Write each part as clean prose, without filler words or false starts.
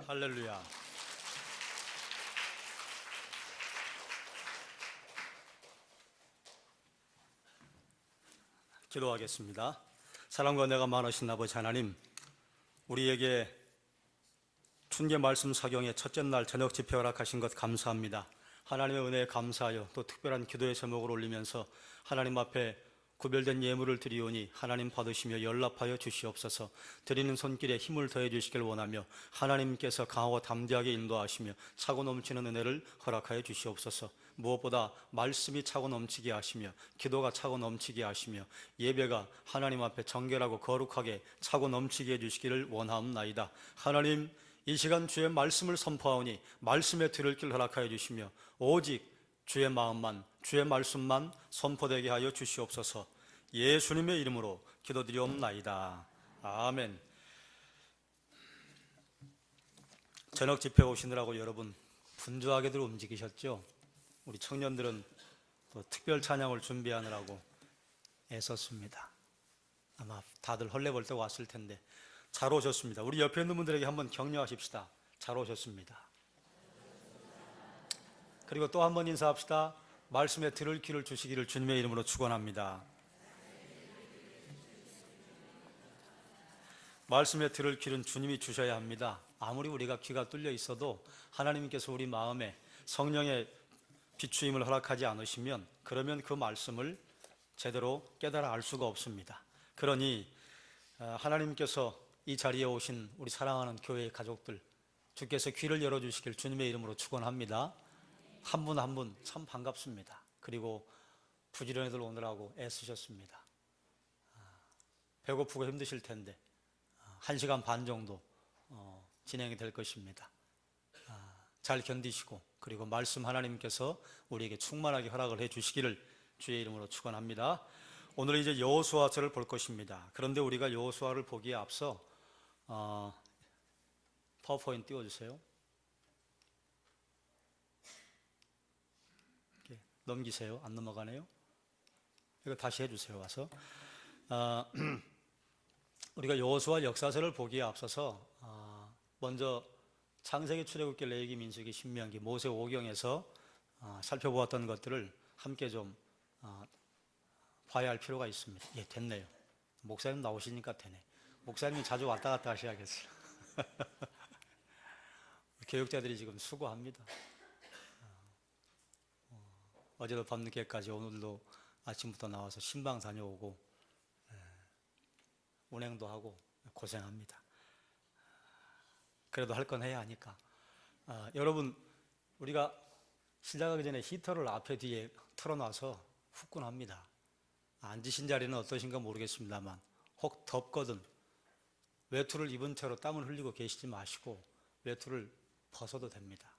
할렐루야. 기도하겠습니다. 사랑과 은혜가 많으신 아버지 하나님, 우리에게 춘계 말씀 사경의 첫째 날 저녁 집회 허락하신 것 감사합니다. 하나님의 은혜에 감사하여 또 특별한 기도의 제목을 올리면서 하나님 앞에 구별된 예물을 드리오니 하나님 받으시며 연락하여 주시옵소서. 드리는 손길에 힘을 더해 주시길 원하며 하나님께서 강하고 담대하게 인도하시며 차고 넘치는 은혜를 허락하여 주시옵소서. 무엇보다 말씀이 차고 넘치게 하시며 기도가 차고 넘치게 하시며 예배가 하나님 앞에 정결하고 거룩하게 차고 넘치게 해주시기를 원하옵나이다. 하나님, 이 시간 주의 말씀을 선포하오니 말씀에 들을 길 허락하여 주시며 오직 주의 마음만, 주의 말씀만 선포되게 하여 주시옵소서. 예수님의 이름으로 기도드리옵나이다. 아멘. 저녁 집회 오시느라고 여러분 분주하게들 움직이셨죠? 우리 청년들은 또 특별 찬양을 준비하느라고 애썼습니다. 아마 다들 헐레벌떡 왔을 텐데 잘 오셨습니다. 우리 옆에 있는 분들에게 한번 격려하십시다. 잘 오셨습니다. 그리고 또 한번 인사합시다. 말씀에 들을 귀를 주시기를 주님의 이름으로 축원합니다. 말씀에 들을 귀는 주님이 주셔야 합니다. 아무리 우리가 귀가 뚫려 있어도 하나님께서 우리 마음에 성령의 비추임을 허락하지 않으시면 그러면 그 말씀을 제대로 깨달아 알 수가 없습니다. 그러니 하나님께서 이 자리에 오신 우리 사랑하는 교회의 가족들, 주께서 귀를 열어주시길 주님의 이름으로 축원합니다. 한 분 한 분 참 반갑습니다. 그리고 부지런히들 오느라고 애쓰셨습니다. 배고프고 힘드실 텐데 1시간 반 정도 진행이 될 것입니다. 잘 견디시고 그리고 말씀 하나님께서 우리에게 충만하게 허락을 해 주시기를 주의 이름으로 축원합니다. 오늘 이제 여호수아서를 볼 것입니다. 그런데 우리가 여호수아를 보기에 앞서 파워포인트 띄워주세요. 넘기세요. 안 넘어가네요. 이거 다시 해주세요. 와서 우리가 여호수아 역사서를 보기에 앞서서 먼저 창세기, 출애굽기, 레위기, 민수기, 신명기, 모세 오경에서 살펴보았던 것들을 함께 좀 봐야 할 필요가 있습니다. 예, 됐네요. 목사님 나오시니까 되네. 목사님이 자주 왔다 갔다 하셔야겠어요. 교육자들이 지금 수고합니다. 어제도 밤늦게까지 오늘도 아침부터 나와서 신방 다녀오고 운행도 하고 고생합니다. 그래도 할 건 해야 하니까. 여러분, 우리가 시작하기 전에 히터를 앞에 뒤에 틀어놔서 후끈합니다. 앉으신 자리는 어떠신가 모르겠습니다만 혹 덥거든 외투를 입은 채로 땀을 흘리고 계시지 마시고 외투를 벗어도 됩니다.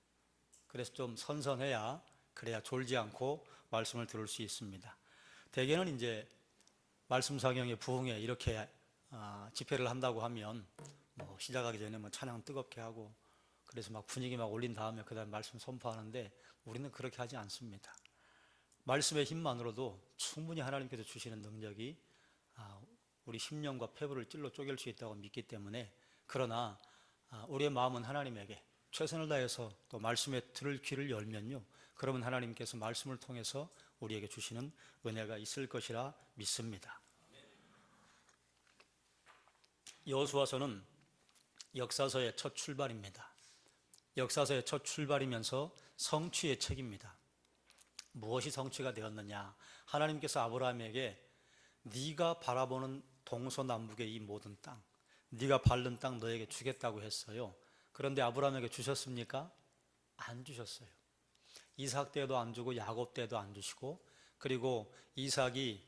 그래서 좀 선선해야, 그래야 졸지 않고 말씀을 들을 수 있습니다. 대개는 이제 말씀 사경에 부흥회 이렇게 집회를 한다고 하면 시작하기 전에 찬양 뜨겁게 하고 그래서 막 분위기 막 올린 다음에 그 다음에 말씀 선포하는데 우리는 그렇게 하지 않습니다. 말씀의 힘만으로도 충분히 하나님께서 주시는 능력이 우리 심령과 폐부를 찔러 쪼갤 수 있다고 믿기 때문에, 그러나 우리의 마음은 하나님에게 최선을 다해서 또 말씀에 들을 귀를 열면요, 그러면 하나님께서 말씀을 통해서 우리에게 주시는 은혜가 있을 것이라 믿습니다. 여호수아서는 역사서의 첫 출발입니다. 역사서의 첫 출발이면서 성취의 책입니다. 무엇이 성취가 되었느냐? 하나님께서 아브라함에게 네가 바라보는 동서남북의 이 모든 땅, 네가 밟는 땅 너에게 주겠다고 했어요. 그런데 아브라함에게 주셨습니까? 안 주셨어요. 이삭 때도 안 주고 야곱 때도 안 주시고, 그리고 이삭이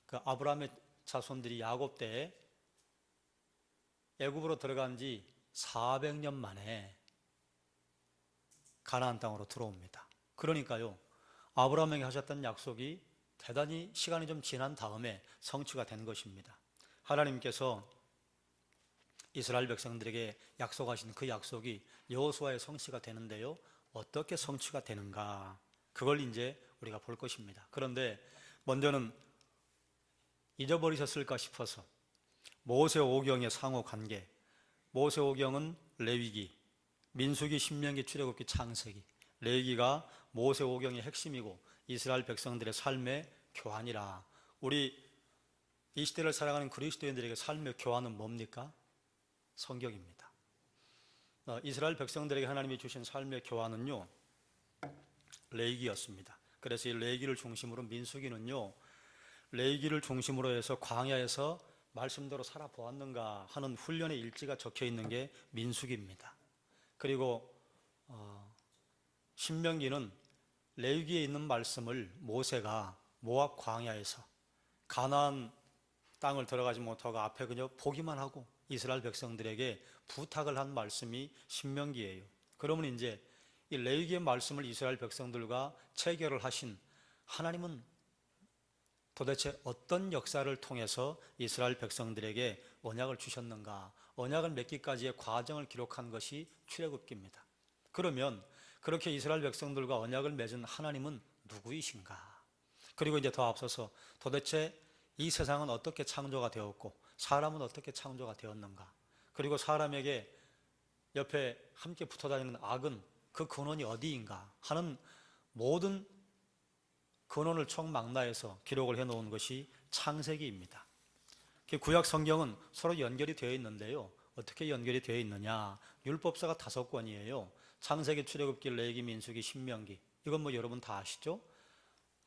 그 아브라함의 자손들이 야곱 때에 애굽으로 들어간 지 400년 만에 가나안 땅으로 들어옵니다. 그러니까요, 아브라함에게 하셨던 약속이 대단히 시간이 좀 지난 다음에 성취가 된 것입니다. 하나님께서 이스라엘 백성들에게 약속하신 그 약속이 여호수아의 성취가 되는데요, 어떻게 성취가 되는가, 그걸 이제 우리가 볼 것입니다. 그런데 먼저는 잊어버리셨을까 싶어서 모세 오경의 상호 관계, 모세 오경은 레위기, 민수기, 신명기, 출애굽기, 창세기. 레위기가 모세오경의 핵심이고 이스라엘 백성들의 삶의 교환이라. 우리 이 시대를 살아가는 그리스도인들에게 삶의 교환은 뭡니까? 성경입니다. 이스라엘 백성들에게 하나님이 주신 삶의 교환은요, 레위기였습니다. 그래서 이 레위기를 중심으로 민수기는요, 레위기를 중심으로 해서 광야에서 말씀대로 살아보았는가 하는 훈련의 일지가 적혀 있는 게 민수기입니다. 그리고 신명기는 레위기에 있는 말씀을 모세가 모압 광야에서 가나안 땅을 들어가지 못하고 앞에 그냥 보기만 하고 이스라엘 백성들에게 부탁을 한 말씀이 신명기예요. 그러면 이제 이 레위기의 말씀을 이스라엘 백성들과 체결을 하신 하나님은 도대체 어떤 역사를 통해서 이스라엘 백성들에게 언약을 주셨는가? 언약을 맺기까지의 과정을 기록한 것이 출애굽기입니다. 그러면 그렇게 이스라엘 백성들과 언약을 맺은 하나님은 누구이신가? 그리고 이제 더 앞서서 도대체 이 세상은 어떻게 창조가 되었고 사람은 어떻게 창조가 되었는가? 그리고 사람에게 옆에 함께 붙어 다니는 악은 그 근원이 어디인가 하는 모든 근원을 총망라해서 기록을 해놓은 것이 창세기입니다. 구약 성경은 서로 연결이 되어 있는데요. 어떻게 연결이 되어 있느냐? 율법서가 5권이에요. 창세기, 출애굽기, 레위기, 민수기, 신명기. 이건 뭐 여러분 다 아시죠?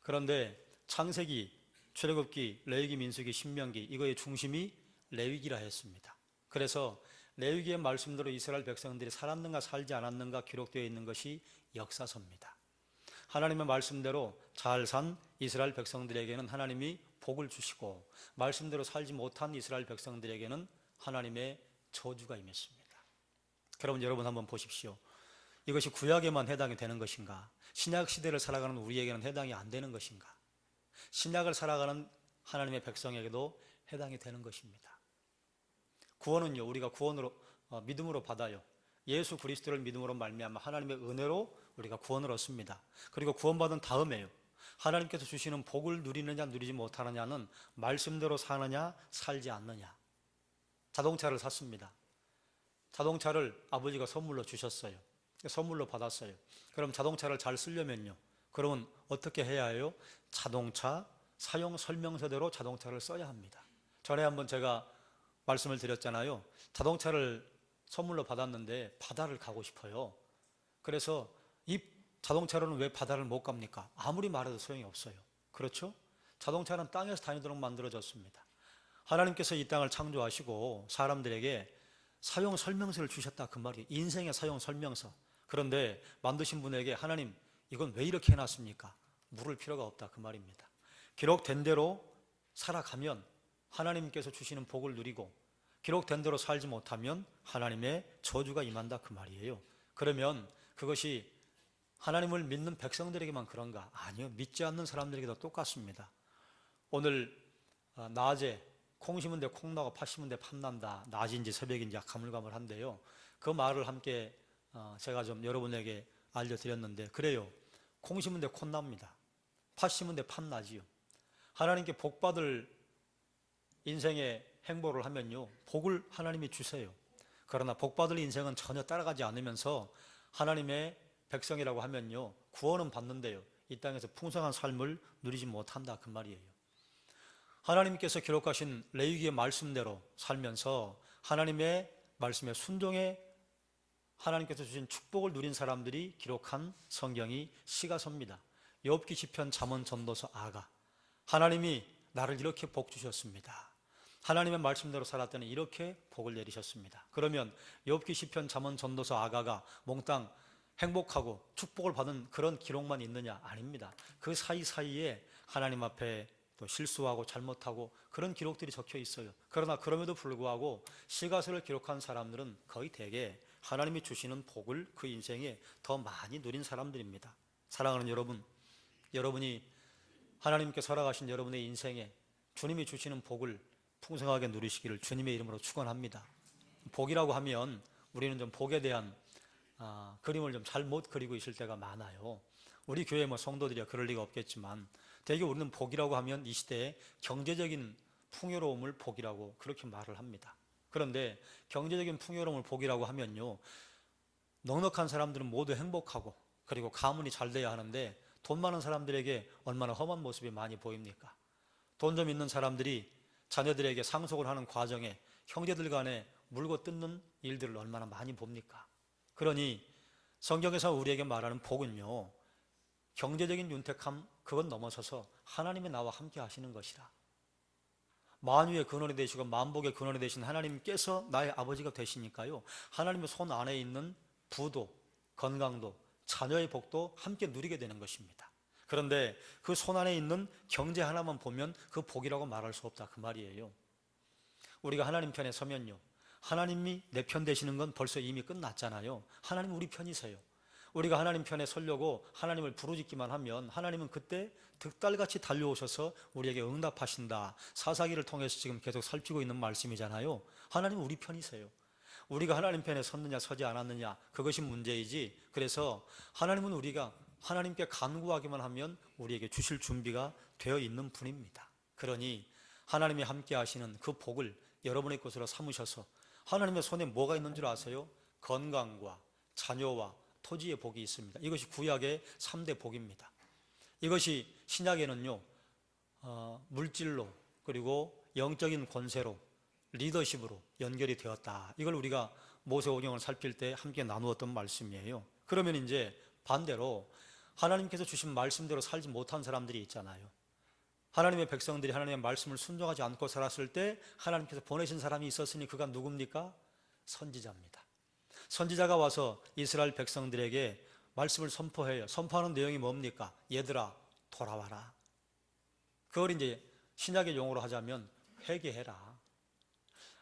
그런데 창세기, 출애굽기, 레위기, 민수기, 신명기, 이거의 중심이 레위기라 했습니다. 그래서 레위기의 말씀대로 이스라엘 백성들이 살았는가 살지 않았는가 기록되어 있는 것이 역사서입니다. 하나님의 말씀대로 잘 산 이스라엘 백성들에게는 하나님이 복을 주시고 말씀대로 살지 못한 이스라엘 백성들에게는 하나님의 저주가 임했습니다. 그러면 여러분 한번 보십시오. 이것이 구약에만 해당이 되는 것인가? 신약 시대를 살아가는 우리에게는 해당이 안 되는 것인가? 신약을 살아가는 하나님의 백성에게도 해당이 되는 것입니다. 구원은요, 우리가 구원으로 믿음으로 받아요. 예수 그리스도를 믿음으로 말미암아 하나님의 은혜로 우리가 구원을 얻습니다. 그리고 구원받은 다음에요, 하나님께서 주시는 복을 누리느냐 누리지 못하느냐는 말씀대로 사느냐 살지 않느냐. 자동차를 샀습니다. 자동차를 아버지가 선물로 주셨어요. 선물로 받았어요. 그럼 자동차를 잘 쓰려면요, 그러면 어떻게 해야 해요? 자동차 사용 설명서대로 자동차를 써야 합니다. 전에 한번 제가 말씀을 드렸잖아요. 자동차를 선물로 받았는데 바다를 가고 싶어요. 그래서 이 자동차로는 왜 바다를 못 갑니까? 아무리 말해도 소용이 없어요. 그렇죠? 자동차는 땅에서 다니도록 만들어졌습니다. 하나님께서 이 땅을 창조하시고 사람들에게 사용 설명서를 주셨다, 그 말이에요. 인생의 사용 설명서. 그런데 만드신 분에게 하나님, 이건 왜 이렇게 해놨습니까? 물을 필요가 없다, 그 말입니다. 기록된 대로 살아가면 하나님께서 주시는 복을 누리고 기록된 대로 살지 못하면 하나님의 저주가 임한다, 그 말이에요. 그러면 그것이 하나님을 믿는 백성들에게만 그런가? 아니요, 믿지 않는 사람들에게도 똑같습니다. 오늘 낮에 콩 심은 데 콩 나고 팥 심은 데 팥 난다, 낮인지 새벽인지 가물가물한데요, 그 말을 함께 제가 좀 여러분에게 알려드렸는데, 그래요, 콩 심은 데 콩 납니다. 팥 심은 데 팥 나지요. 하나님께 복 받을 인생의 행보를 하면요, 복을 하나님이 주세요. 그러나 복 받을 인생은 전혀 따라가지 않으면서 하나님의 백성이라고 하면요, 구원은 받는데요, 이 땅에서 풍성한 삶을 누리지 못한다, 그 말이에요. 하나님께서 기록하신 레위기의 말씀대로 살면서 하나님의 말씀에 순종해 하나님께서 주신 축복을 누린 사람들이 기록한 성경이 시가서입니다. 욥기, 시편, 잠언, 전도서, 아가. 하나님이 나를 이렇게 복 주셨습니다. 하나님의 말씀대로 살았더니 이렇게 복을 내리셨습니다. 그러면 욥기, 시편, 잠언, 전도서, 아가가 몽땅 행복하고 축복을 받은 그런 기록만 있느냐? 아닙니다. 그 사이사이에 하나님 앞에 또 실수하고 잘못하고 그런 기록들이 적혀 있어요. 그러나 그럼에도 불구하고 시가서를 기록한 사람들은 거의 대개 하나님이 주시는 복을 그 인생에 더 많이 누린 사람들입니다. 사랑하는 여러분, 여러분이 하나님께 살아가신 여러분의 인생에 주님이 주시는 복을 풍성하게 누리시기를 주님의 이름으로 축원합니다. 복이라고 하면 우리는 좀 복에 대한 그림을 좀 잘못 그리고 있을 때가 많아요. 우리 교회 성도들이야 그럴 리가 없겠지만 대개 우리는 복이라고 하면 이 시대의 경제적인 풍요로움을 복이라고 그렇게 말을 합니다. 그런데 경제적인 풍요로움을 복이라고 하면요, 넉넉한 사람들은 모두 행복하고 그리고 가문이 잘 돼야 하는데 돈 많은 사람들에게 얼마나 험한 모습이 많이 보입니까? 돈 좀 있는 사람들이 자녀들에게 상속을 하는 과정에 형제들 간에 물고 뜯는 일들을 얼마나 많이 봅니까? 그러니 성경에서 우리에게 말하는 복은요, 경제적인 윤택함 그건 넘어서서 하나님이 나와 함께 하시는 것이라. 만유의 근원이 되시고 만복의 근원이 되신 하나님께서 나의 아버지가 되시니까요, 하나님의 손 안에 있는 부도, 건강도, 자녀의 복도 함께 누리게 되는 것입니다. 그런데 그 손 안에 있는 경제 하나만 보면 그 복이라고 말할 수 없다, 그 말이에요. 우리가 하나님 편에 서면요, 하나님이 내 편 되시는 건 벌써 이미 끝났잖아요. 하나님 우리 편이세요. 우리가 하나님 편에 서려고 하나님을 부르짖기만 하면 하나님은 그때 득달같이 달려오셔서 우리에게 응답하신다. 사사기를 통해서 지금 계속 살피고 있는 말씀이잖아요. 하나님 우리 편이세요. 우리가 하나님 편에 섰느냐 서지 않았느냐 그것이 문제이지, 그래서 하나님은 우리가 하나님께 간구하기만 하면 우리에게 주실 준비가 되어 있는 분입니다. 그러니 하나님이 함께 하시는 그 복을 여러분의 것으로 삼으셔서, 하나님의 손에 뭐가 있는 줄 아세요? 건강과 자녀와 토지의 복이 있습니다. 이것이 구약의 3대 복입니다. 이것이 신약에는요, 물질로 그리고 영적인 권세로 리더십으로 연결이 되었다. 이걸 우리가 모세오경을 살필 때 함께 나누었던 말씀이에요. 그러면 이제 반대로 하나님께서 주신 말씀대로 살지 못한 사람들이 있잖아요. 하나님의 백성들이 하나님의 말씀을 순종하지 않고 살았을 때 하나님께서 보내신 사람이 있었으니 그가 누굽니까? 선지자입니다. 선지자가 와서 이스라엘 백성들에게 말씀을 선포해요. 선포하는 내용이 뭡니까? 얘들아 돌아와라. 그걸 이제 신약의 용어로 하자면 회개해라.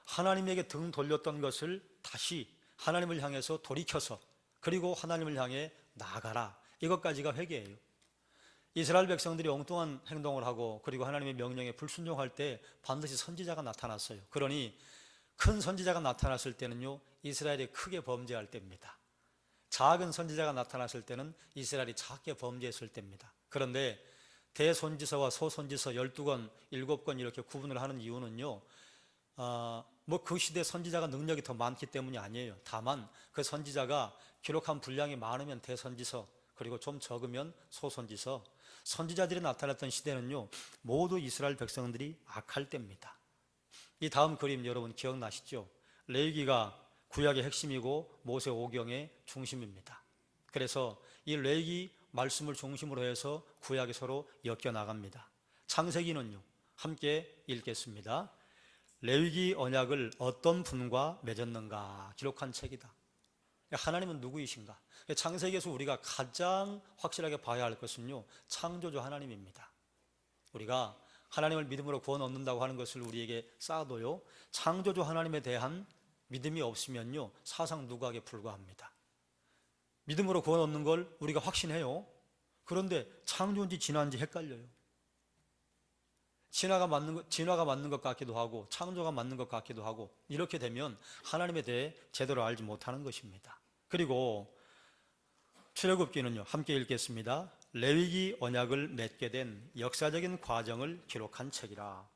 하나님에게 등 돌렸던 것을 다시 하나님을 향해서 돌이켜서 그리고 하나님을 향해 나아가라. 이것까지가 회개예요. 이스라엘 백성들이 엉뚱한 행동을 하고 그리고 하나님의 명령에 불순종할 때 반드시 선지자가 나타났어요. 그러니 큰 선지자가 나타났을 때는요, 이스라엘이 크게 범죄할 때입니다. 작은 선지자가 나타났을 때는 이스라엘이 작게 범죄했을 때입니다. 그런데 대선지서와 소선지서 12권, 7권 이렇게 구분을 하는 이유는요, 뭐 그 시대 선지자가 능력이 더 많기 때문이 아니에요. 다만 그 선지자가 기록한 분량이 많으면 대선지서, 그리고 좀 적으면 소선지서. 선지자들이 나타났던 시대는요, 모두 이스라엘 백성들이 악할 때입니다. 이 다음 그림 여러분 기억나시죠? 레위기가 구약의 핵심이고 모세오경의 중심입니다. 그래서 이 레위기 말씀을 중심으로 해서 구약이 서로 엮여 나갑니다. 창세기는요, 함께 읽겠습니다. 레위기 언약을 어떤 분과 맺었는가 기록한 책이다. 하나님은 누구이신가? 창세기에서 우리가 가장 확실하게 봐야 할 것은요, 창조주 하나님입니다. 우리가 하나님을 믿음으로 구원 얻는다고 하는 것을 우리에게 쌓아도요, 창조주 하나님에 대한 믿음이 없으면요, 사상 누각에 불과합니다. 믿음으로 구원 얻는 걸 우리가 확신해요. 그런데 창조인지 진화인지 헷갈려요. 진화가 맞는 것 같기도 하고 창조가 맞는 것 같기도 하고, 이렇게 되면 하나님에 대해 제대로 알지 못하는 것입니다. 그리고 출애굽기는요, 함께 읽겠습니다. 레위기 언약을 맺게 된 역사적인 과정을 기록한 책이라.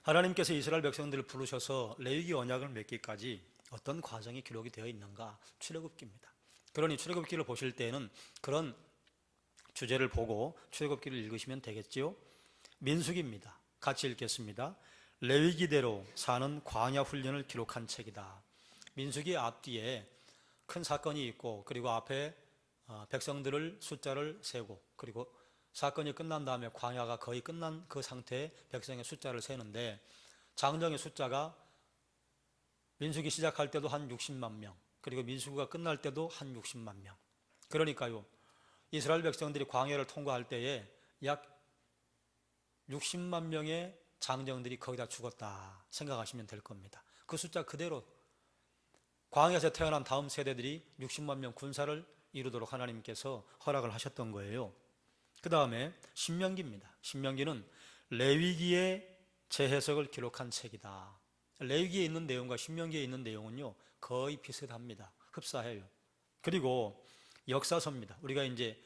하나님께서 이스라엘 백성들을 부르셔서 레위기 언약을 맺기까지 어떤 과정이 기록이 되어 있는가? 출애굽기입니다. 그러니 출애굽기를 보실 때에는 그런 주제를 보고 출애굽기를 읽으시면 되겠지요. 민수기입니다. 같이 읽겠습니다. 레위기대로 사는 광야 훈련을 기록한 책이다. 민수기 앞뒤에 큰 사건이 있고 그리고 앞에 백성들을 숫자를 세고, 그리고 사건이 끝난 다음에 광야가 거의 끝난 그 상태에 백성의 숫자를 세는데, 장정의 숫자가 민수기 시작할 때도 한 60만 명, 그리고 민수기가 끝날 때도 한 60만 명. 그러니까요, 이스라엘 백성들이 광야를 통과할 때에 약 60만 명의 장정들이 거기다 죽었다 생각하시면 될 겁니다. 그 숫자 그대로 광야에서 태어난 다음 세대들이 60만 명 군사를 이루도록 하나님께서 허락을 하셨던 거예요. 그 다음에 신명기입니다. 신명기는 레위기의 재해석을 기록한 책이다. 레위기에 있는 내용과 신명기에 있는 내용은요, 거의 비슷합니다. 흡사해요. 그리고 역사서입니다. 우리가 이제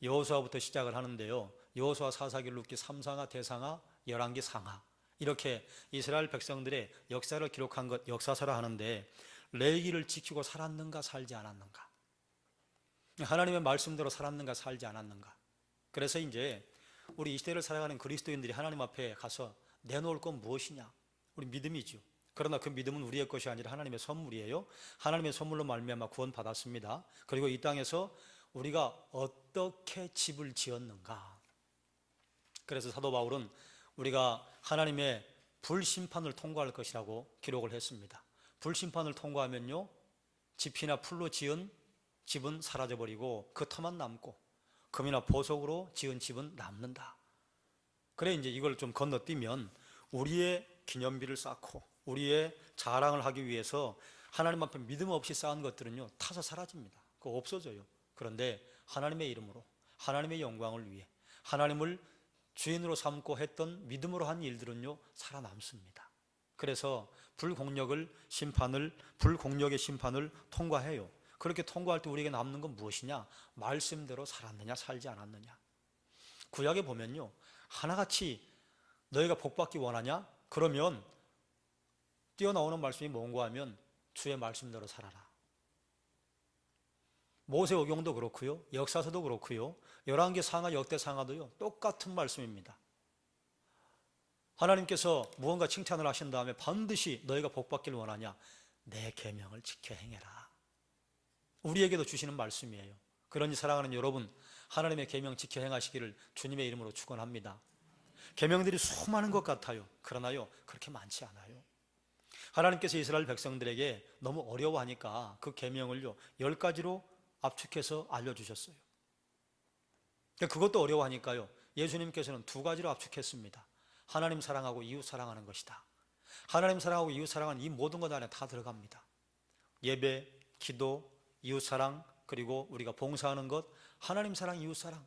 여호수아부터 시작을 하는데요, 여호수아, 사사기, 룻기, 삼상하, 대상하, 열왕기, 상하, 이렇게 이스라엘 백성들의 역사를 기록한 것 역사서라 하는데, 레위기를 지키고 살았는가 살지 않았는가, 하나님의 말씀대로 살았는가 살지 않았는가. 그래서 이제 우리 이 시대를 살아가는 그리스도인들이 하나님 앞에 가서 내놓을 건 무엇이냐? 우리 믿음이죠. 그러나 그 믿음은 우리의 것이 아니라 하나님의 선물이에요. 하나님의 선물로 말미암아 구원받았습니다. 그리고 이 땅에서 우리가 어떻게 집을 지었는가. 그래서 사도 바울은 우리가 하나님의 불심판을 통과할 것이라고 기록을 했습니다. 불심판을 통과하면요, 지피나 풀로 지은 집은 사라져버리고 그 터만 남고, 금이나 보석으로 지은 집은 남는다. 그래, 이제 이걸 좀 건너뛰면 우리의 기념비를 쌓고 우리의 자랑을 하기 위해서 하나님 앞에 믿음 없이 쌓은 것들은요, 타서 사라집니다. 그거 없어져요. 그런데 하나님의 이름으로, 하나님의 영광을 위해 하나님을 주인으로 삼고 했던 믿음으로 한 일들은요, 살아남습니다. 그래서 불공력의 심판을 통과해요. 그렇게 통과할 때 우리에게 남는 건 무엇이냐? 말씀대로 살았느냐 살지 않았느냐. 구약에 보면요, 하나같이 너희가 복받기 원하냐? 그러면 뛰어나오는 말씀이 뭔가 하면 주의 말씀대로 살아라. 모세오경도 그렇고요, 역사서도 그렇고요, 열왕기 상하, 역대 상하도요, 똑같은 말씀입니다. 하나님께서 무언가 칭찬을 하신 다음에 반드시 너희가 복받기를 원하냐? 내 계명을 지켜 행해라. 우리에게도 주시는 말씀이에요. 그러니 사랑하는 여러분, 하나님의 계명 지켜 행하시기를 주님의 이름으로 축원합니다. 계명들이 수많은 것 같아요. 그러나요, 그렇게 많지 않아요. 하나님께서 이스라엘 백성들에게 너무 어려워하니까 그 계명을요, 10가지로 압축해서 알려주셨어요. 그것도 어려워하니까요, 예수님께서는 2가지로 압축했습니다. 하나님 사랑하고 이웃 사랑하는 것이다. 하나님 사랑하고 이웃 사랑은 이 모든 것 안에 다 들어갑니다. 예배, 기도, 이웃 사랑, 그리고 우리가 봉사하는 것, 하나님 사랑, 이웃 사랑.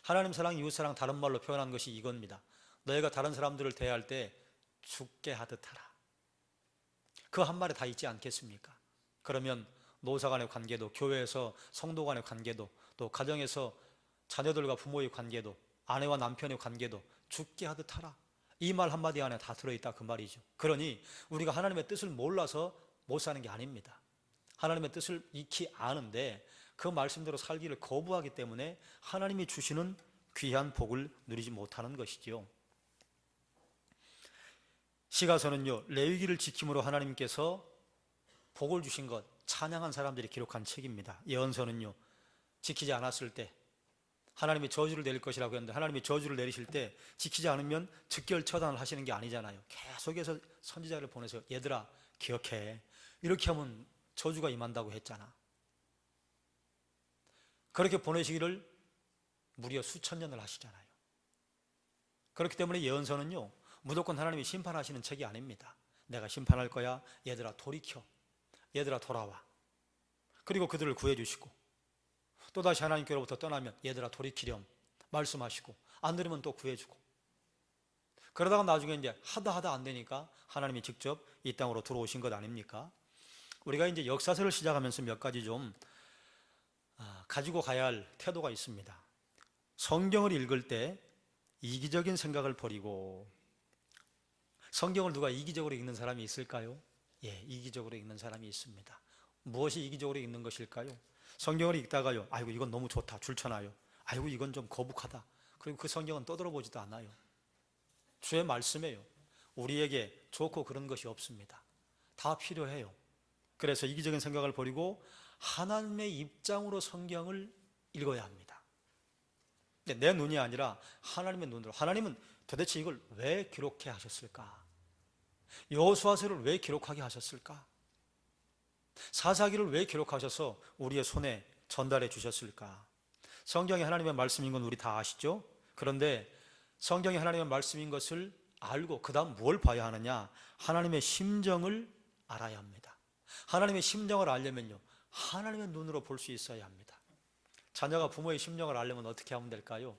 하나님 사랑, 이웃 사랑, 다른 말로 표현한 것이 이겁니다. 너희가 다른 사람들을 대할 때 죽게 하듯 하라. 그 한 말에 다 있지 않겠습니까? 그러면 노사 간의 관계도, 교회에서 성도 간의 관계도, 또 가정에서 자녀들과 부모의 관계도, 아내와 남편의 관계도 죽게 하듯 하라. 이 말 한마디 안에 다 들어있다, 그 말이죠. 그러니 우리가 하나님의 뜻을 몰라서 못 사는 게 아닙니다. 하나님의 뜻을 익히 아는데 그 말씀대로 살기를 거부하기 때문에 하나님이 주시는 귀한 복을 누리지 못하는 것이죠. 시가서는요, 레위기를 지킴으로 하나님께서 복을 주신 것, 찬양한 사람들이 기록한 책입니다. 예언서는요, 지키지 않았을 때 하나님이 저주를 내릴 것이라고 했는데, 하나님이 저주를 내리실 때 지키지 않으면 즉결 처단을 하시는 게 아니잖아요. 계속해서 선지자를 보내서 얘들아 기억해, 이렇게 하면 저주가 임한다고 했잖아. 그렇게 보내시기를 무려 수천 년을 하시잖아요. 그렇기 때문에 예언서는요, 무조건 하나님이 심판하시는 책이 아닙니다. 내가 심판할 거야, 얘들아 돌이켜, 얘들아 돌아와. 그리고 그들을 구해주시고, 또다시 하나님께로부터 떠나면 얘들아 돌이키렴 말씀하시고, 안 들으면 또 구해주고, 그러다가 나중에 이제 하다 안 되니까 하나님이 직접 이 땅으로 들어오신 것 아닙니까? 우리가 이제 역사서를 시작하면서 몇 가지 좀 가지고 가야 할 태도가 있습니다. 성경을 읽을 때 이기적인 생각을 버리고, 성경을 누가 이기적으로 읽는 사람이 있을까요? 예, 이기적으로 읽는 사람이 있습니다. 무엇이 이기적으로 읽는 것일까요? 성경을 읽다가요, 아이고 이건 너무 좋다, 줄쳐놔요. 아이고 이건 좀 거북하다. 그리고 그 성경은 떠들어보지도 않아요. 주의 말씀이에요. 우리에게 좋고 그런 것이 없습니다. 다 필요해요. 그래서 이기적인 생각을 버리고 하나님의 입장으로 성경을 읽어야 합니다. 근데 내 눈이 아니라 하나님의 눈으로. 하나님은 도대체 이걸 왜 기록해 하셨을까? 여호수아서를 왜 기록하게 하셨을까? 사사기를 왜 기록하셔서 우리의 손에 전달해 주셨을까? 성경이 하나님의 말씀인 건 우리 다 아시죠? 그런데 성경이 하나님의 말씀인 것을 알고 그 다음 뭘 봐야 하느냐? 하나님의 심정을 알아야 합니다. 하나님의 심정을 알려면요, 하나님의 눈으로 볼 수 있어야 합니다. 자녀가 부모의 심정을 알려면 어떻게 하면 될까요?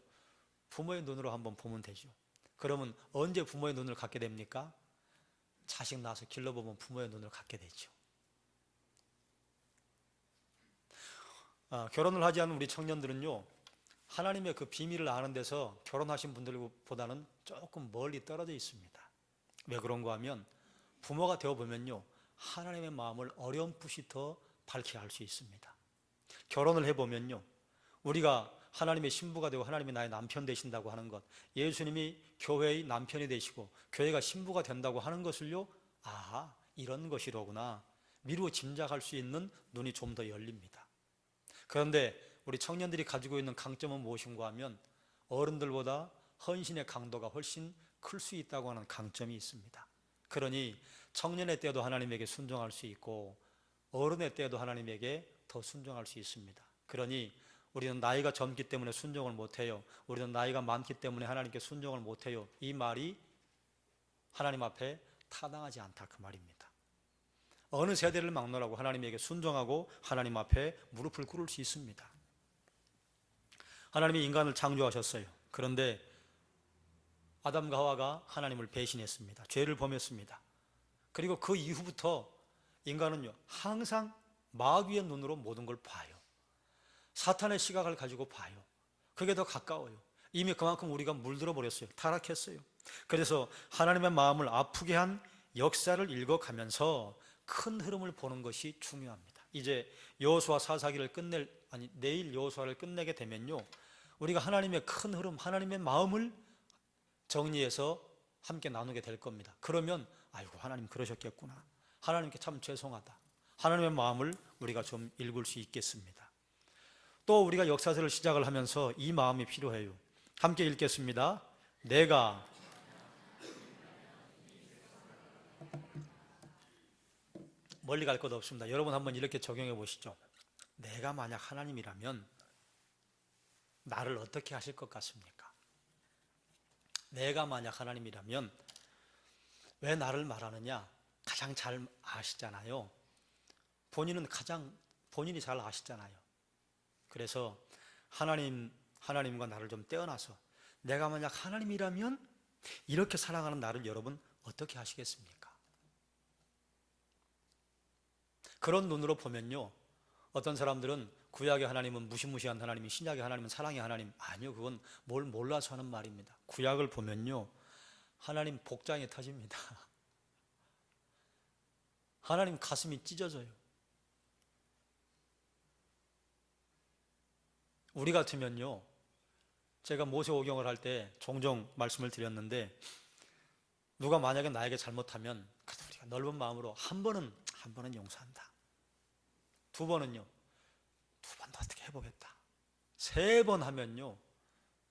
부모의 눈으로 한번 보면 되죠. 그러면 언제 부모의 눈을 갖게 됩니까? 자식 낳아서 길러보면 부모의 눈을 갖게 되죠. 결혼을 하지 않은 우리 청년들은요, 하나님의 그 비밀을 아는 데서 결혼하신 분들보다는 조금 멀리 떨어져 있습니다. 왜 그런가 하면 부모가 되어보면요, 하나님의 마음을 어렴풋이 더 밝게 알 수 있습니다. 결혼을 해보면요, 우리가 하나님의 신부가 되고 하나님이 나의 남편 되신다고 하는 것, 예수님이 교회의 남편이 되시고 교회가 신부가 된다고 하는 것을요, 아, 이런 것이로구나 미루어 짐작할 수 있는 눈이 좀 더 열립니다. 그런데 우리 청년들이 가지고 있는 강점은 무엇인가 하면 어른들보다 헌신의 강도가 훨씬 클 수 있다고 하는 강점이 있습니다. 그러니 청년의 때도 하나님에게 순종할 수 있고 어른의 때도 하나님에게 더 순종할 수 있습니다. 그러니 우리는 나이가 젊기 때문에 순종을 못해요, 우리는 나이가 많기 때문에 하나님께 순종을 못해요, 이 말이 하나님 앞에 타당하지 않다, 그 말입니다. 어느 세대를 막론하고 하나님에게 순종하고 하나님 앞에 무릎을 꿇을 수 있습니다. 하나님이 인간을 창조하셨어요. 그런데 아담과 하와가 하나님을 배신했습니다. 죄를 범했습니다. 그리고 그 이후부터 인간은요, 항상 마귀의 눈으로 모든 걸 봐요. 사탄의 시각을 가지고 봐요. 그게 더 가까워요. 이미 그만큼 우리가 물들어 버렸어요. 타락했어요. 그래서 하나님의 마음을 아프게 한 역사를 읽어가면서 큰 흐름을 보는 것이 중요합니다. 이제 여호수아 4사기를 내일 여호수아를 끝내게 되면요, 우리가 하나님의 큰 흐름, 하나님의 마음을 정리해서 함께 나누게 될 겁니다. 그러면 아이고, 하나님 그러셨겠구나, 하나님께 참 죄송하다, 하나님의 마음을 우리가 좀 읽을 수 있겠습니다. 또 우리가 역사서를 시작을 하면서 이 마음이 필요해요. 함께 읽겠습니다. 내가 멀리 갈 것 없습니다. 여러분 한번 이렇게 적용해 보시죠. 내가 만약 하나님이라면 나를 어떻게 하실 것 같습니까? 내가 만약 하나님이라면 왜 나를 말하느냐? 가장 잘 아시잖아요. 본인이 잘 아시잖아요. 그래서 하나님과 나를 좀 떼어놔서 내가 만약 하나님이라면 이렇게 사랑하는 나를 여러분 어떻게 하시겠습니까? 그런 눈으로 보면요, 어떤 사람들은 구약의 하나님은 무시무시한 하나님이, 신약의 하나님은 사랑의 하나님. 아니요, 그건 뭘 몰라서 하는 말입니다. 구약을 보면요, 하나님 복장이 터집니다. 하나님 가슴이 찢어져요. 우리 같으면요, 제가 모세오경을 할 때 종종 말씀을 드렸는데, 누가 만약에 나에게 잘못하면 그래도 우리가 넓은 마음으로 한 번은 용서한다. 두 번은요, 두 번도 어떻게 해보겠다. 세 번 하면요,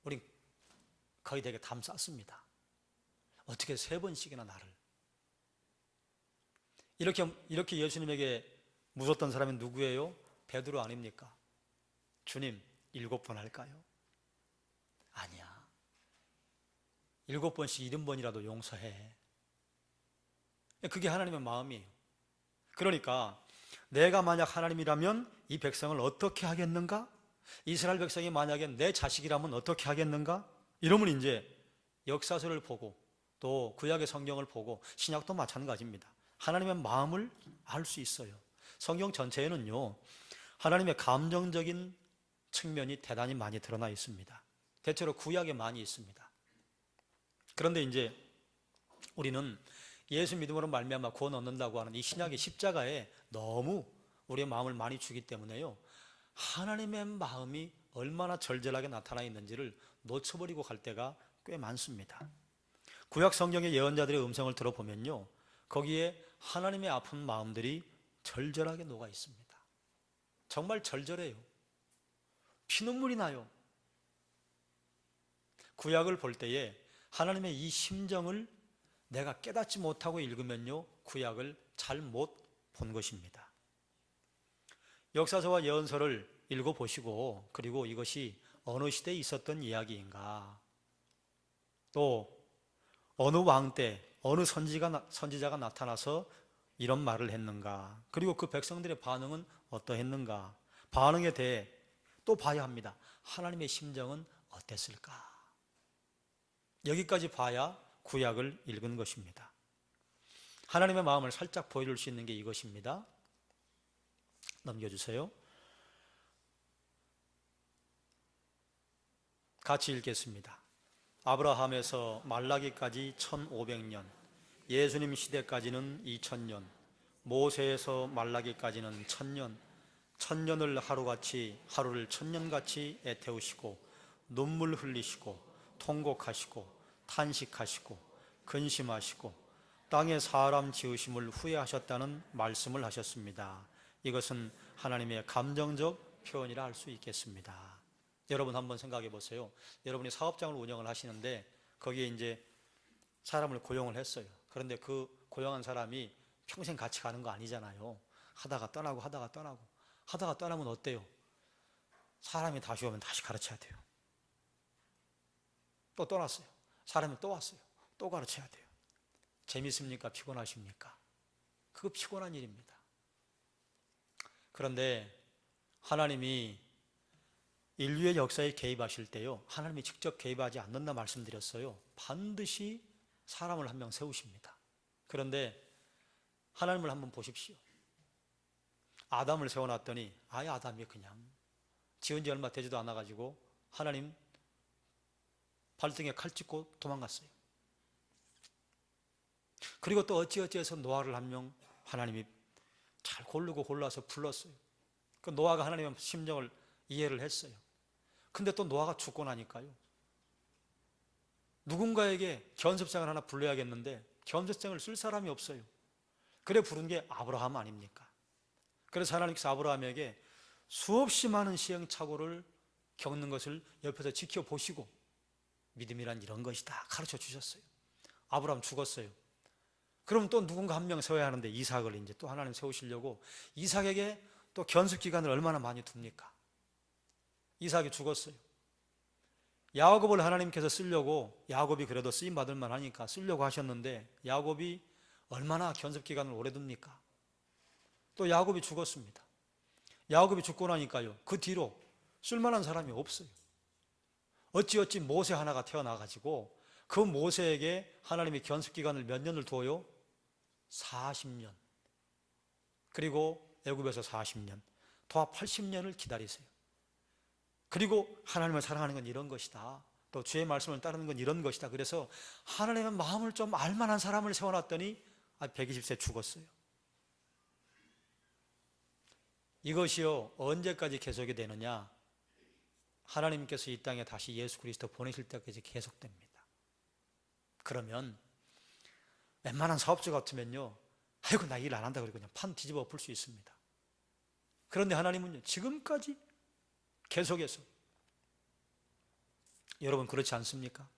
우리 거의 되게 담 쌌습니다. 어떻게 세 번씩이나 나를. 이렇게 예수님에게 묻었던 사람이 누구예요? 베드로 아닙니까? 주님, 7번 할까요? 아니야, 7번씩 70번이라도 용서해. 그게 하나님의 마음이에요. 그러니까 내가 만약 하나님이라면 이 백성을 어떻게 하겠는가? 이스라엘 백성이 만약에 내 자식이라면 어떻게 하겠는가? 이러면 이제 역사서를 보고 또 구약의 성경을 보고, 신약도 마찬가지입니다. 하나님의 마음을 알 수 있어요. 성경 전체에는요, 하나님의 감정적인 측면이 대단히 많이 드러나 있습니다. 대체로 구약에 많이 있습니다. 그런데 이제 우리는 예수 믿음으로 말미암아 구원 얻는다고 하는 이 신약의 십자가에 너무 우리의 마음을 많이 주기 때문에요, 하나님의 마음이 얼마나 절절하게 나타나 있는지를 놓쳐버리고 갈 때가 꽤 많습니다. 구약 성경의 예언자들의 음성을 들어보면요, 거기에 하나님의 아픈 마음들이 절절하게 녹아 있습니다. 정말 절절해요. 피눈물이 나요. 구약을 볼 때에 하나님의 이 심정을 내가 깨닫지 못하고 읽으면요, 구약을 잘 못 본 것입니다. 역사서와 예언서를 읽어보시고, 그리고 이것이 어느 시대에 있었던 이야기인가, 또 어느 왕 때 어느 선지자가 나타나서 이런 말을 했는가, 그리고 그 백성들의 반응은 어떠했는가, 반응에 대해 또 봐야 합니다. 하나님의 심정은 어땠을까? 여기까지 봐야 구약을 읽은 것입니다. 하나님의 마음을 살짝 보여줄 수 있는 게 이것입니다. 넘겨주세요. 같이 읽겠습니다. 아브라함에서 말라기까지 1500년, 예수님 시대까지는 2000년, 모세에서 말라기까지는 1000년, 1000년을 하루같이, 하루를 1000년같이 애태우시고 눈물 흘리시고 통곡하시고 탄식하시고 근심하시고 땅에 사람 지으심을 후회하셨다는 말씀을 하셨습니다. 이것은 하나님의 감정적 표현이라 할 수 있겠습니다. 여러분 한번 생각해 보세요. 여러분이 사업장을 운영을 하시는데 거기에 이제 사람을 고용을 했어요. 그런데 그 고용한 사람이 평생 같이 가는 거 아니잖아요. 하다가 떠나고 하다가 떠나고 하다가 떠나면 어때요? 사람이 다시 오면 다시 가르쳐야 돼요. 또 떠났어요. 사람이 또 왔어요. 또 가르쳐야 돼요. 재밌습니까? 피곤하십니까? 그거 피곤한 일입니다. 그런데 하나님이 인류의 역사에 개입하실 때요, 하나님이 직접 개입하지 않는다 말씀드렸어요. 반드시 사람을 한 명 세우십니다. 그런데 하나님을 한번 보십시오. 아담을 세워놨더니 아예 아담이 그냥 지은 지 얼마 되지도 않아가지고 하나님 발등에 칼 찍고 도망갔어요. 그리고 또 어찌어찌해서 노아를 한 명 하나님이 잘 고르고 골라서 불렀어요. 그 노아가 하나님의 심정을 이해를 했어요. 근데 또 노아가 죽고 나니까요, 누군가에게 견습생을 하나 불러야겠는데 견습생을 쓸 사람이 없어요. 그래 부른 게 아브라함 아닙니까? 그래서 하나님께서 아브라함에게 수없이 많은 시행착오를 겪는 것을 옆에서 지켜보시고 믿음이란 이런 것이다 가르쳐 주셨어요. 아브라함 죽었어요. 그럼 또 누군가 한 명 세워야 하는데 이삭을 이제 또 하나님 세우시려고 이삭에게 또 견습 기간을 얼마나 많이 둡니까? 이삭이 죽었어요. 야곱을 하나님께서 쓰려고, 야곱이 그래도 쓰임 받을 만하니까 쓰려고 하셨는데 야곱이 얼마나 견습 기간을 오래 둡니까? 또 야곱이 죽었습니다. 야곱이 죽고 나니까요, 그 뒤로 쓸만한 사람이 없어요. 어찌어찌 모세 하나가 태어나가지고 그 모세에게 하나님이 견습 기간을 몇 년을 두어요? 40년. 그리고 애굽에서 40년, 도합 80년을 기다리세요. 그리고 하나님을 사랑하는 건 이런 것이다, 또 주의 말씀을 따르는 건 이런 것이다. 그래서 하나님의 마음을 좀 알만한 사람을 세워놨더니 120세 죽었어요. 이것이요 언제까지 계속이 되느냐? 하나님께서 이 땅에 다시 예수 그리스도 보내실 때까지 계속됩니다. 그러면 웬만한 사업주 같으면요, 아이고 나 일 안 한다 그러고 그냥 판 뒤집어 엎을 수 있습니다. 그런데 하나님은요 지금까지 계속해서, 여러분 그렇지 않습니까?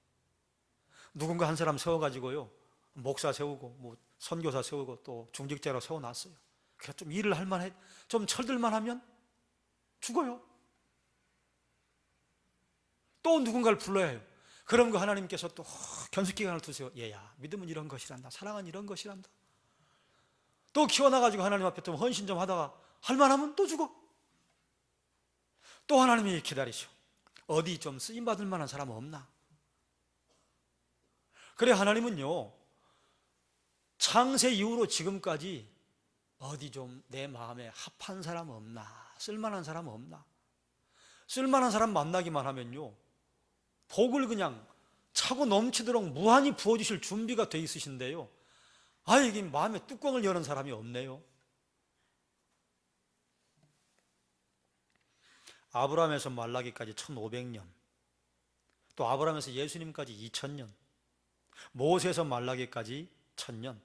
누군가 한 사람 세워가지고요, 목사 세우고 뭐 선교사 세우고 또 중직자로 세워놨어요. 그래 좀 일을 할 만해, 좀 철들만 하면 죽어요. 또 누군가를 불러야 해요. 그럼 그 하나님께서 또 견습기간을 두세요. 얘야 믿음은 이런 것이란다, 사랑은 이런 것이란다. 또 키워놔가지고 하나님 앞에 좀 헌신 좀 하다가 할만하면 또 죽어. 또 하나님이 기다리셔. 어디 좀 쓰임받을 만한 사람 없나? 그래 하나님은요 창세 이후로 지금까지 어디 좀 내 마음에 합한 사람 없나, 쓸만한 사람 없나, 쓸만한 사람 만나기만 하면요 복을 그냥 차고 넘치도록 무한히 부어주실 준비가 돼 있으신데요, 이게 마음에 뚜껑을 여는 사람이 없네요. 아브라함에서 말라기까지 1500년, 또 아브라함에서 예수님까지 2000년, 모세에서 말라기까지 1000년.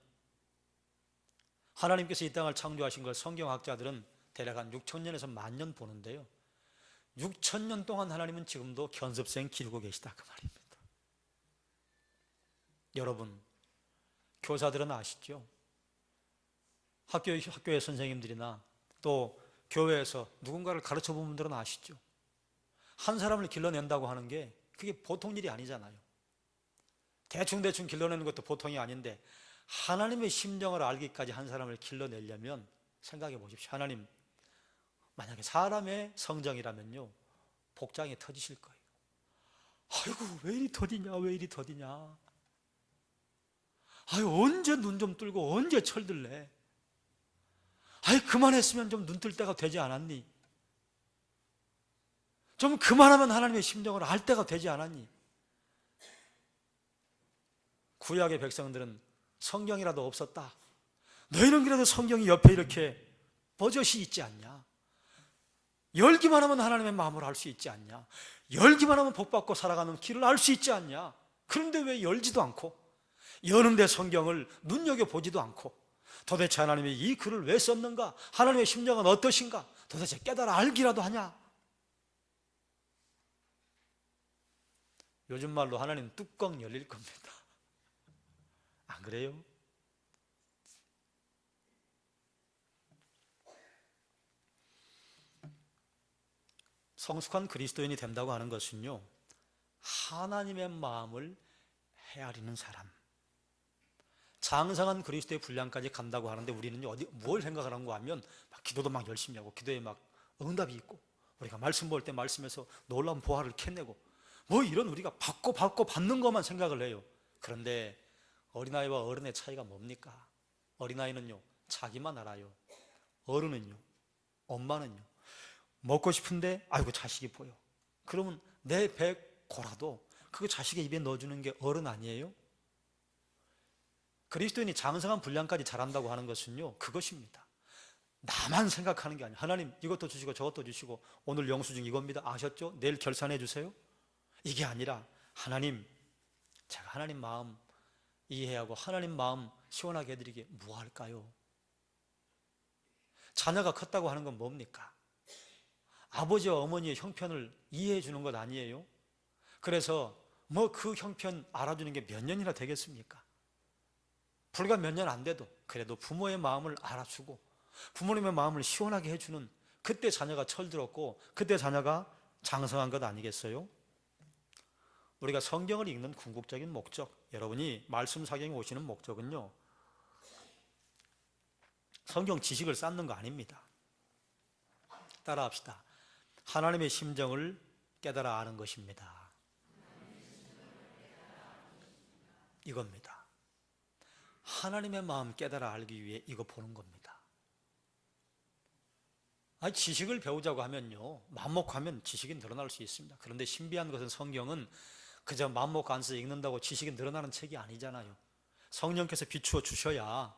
하나님께서 이 땅을 창조하신 걸 성경학자들은 대략 한 6000년에서 10,000년 보는데요, 6000년 동안 하나님은 지금도 견습생 기르고 계시다 그 말입니다. 여러분 교사들은 아시죠? 학교의 선생님들이나 또 교회에서 누군가를 가르쳐 본 분들은 아시죠? 한 사람을 길러낸다고 하는 게 그게 보통 일이 아니잖아요. 대충 길러내는 것도 보통이 아닌데 하나님의 심정을 알기까지 한 사람을 길러내려면 생각해 보십시오. 하나님 만약에 사람의 성정이라면요 복장이 터지실 거예요. 아이고 왜 이리 더디냐, 왜 이리 더디냐, 아유 언제 눈 좀 뜰고 언제 철들래, 아이 그만했으면 좀 눈 뜰 때가 되지 않았니, 좀 그만하면 하나님의 심정을 알 때가 되지 않았니? 구약의 백성들은 성경이라도 없었다. 너희는 그래도 성경이 옆에 이렇게 버젓이 있지 않냐? 열기만 하면 하나님의 마음을 알 수 있지 않냐? 열기만 하면 복받고 살아가는 길을 알 수 있지 않냐? 그런데 왜 열지도 않고 여는데 성경을 눈여겨보지도 않고 도대체 하나님이 이 글을 왜 썼는가? 하나님의 심정은 어떠신가? 도대체 깨달아 알기라도 하냐? 요즘 말로 하나님 뚜껑 열릴 겁니다. 안 그래요? 성숙한 그리스도인이 된다고 하는 것은요, 하나님의 마음을 헤아리는 사람, 장성한 그리스도의 분량까지 간다고 하는데 우리는 뭘 생각하는가 하면 기도도 막 열심히 하고 기도에 막 응답이 있고 우리가 말씀 볼 때 말씀에서 놀라운 보화를 캐내고 뭐 이런 우리가 받고 받는 것만 생각을 해요. 그런데 어린아이와 어른의 차이가 뭡니까? 어린아이는요 자기만 알아요. 어른은요, 엄마는요 먹고 싶은데 아이고 자식이 보여. 그러면 내 배 고라도 그거 자식의 입에 넣어주는 게 어른 아니에요? 그리스도인이 장성한 분량까지 자란다고 하는 것은요 그것입니다. 나만 생각하는 게 아니에요. 하나님 이것도 주시고 저것도 주시고 오늘 영수증 이겁니다. 아셨죠? 내일 결산해 주세요. 이게 아니라 하나님, 제가 하나님 마음 이해하고 하나님 마음 시원하게 해드리게 뭐 할까요? 자녀가 컸다고 하는 건 뭡니까? 아버지와 어머니의 형편을 이해해 주는 것 아니에요? 그래서 뭐 그 형편 알아주는 게 몇 년이나 되겠습니까? 불과 몇 년 안 돼도 그래도 부모의 마음을 알아주고 부모님의 마음을 시원하게 해주는, 그때 자녀가 철들었고 그때 자녀가 장성한 것 아니겠어요? 우리가 성경을 읽는 궁극적인 목적, 여러분이 말씀 사경에 오시는 목적은요 성경 지식을 쌓는 거 아닙니다. 따라합시다. 하나님의 심정을 깨달아 아는 것입니다. 이겁니다. 하나님의 마음 깨달아 알기 위해 이거 보는 겁니다. 지식을 배우자고 하면요 맘먹하면 지식이 늘어날 수 있습니다. 그런데 신비한 것은 성경은 그저 맘먹고 앉아서 읽는다고 지식이 늘어나는 책이 아니잖아요. 성령께서 비추어 주셔야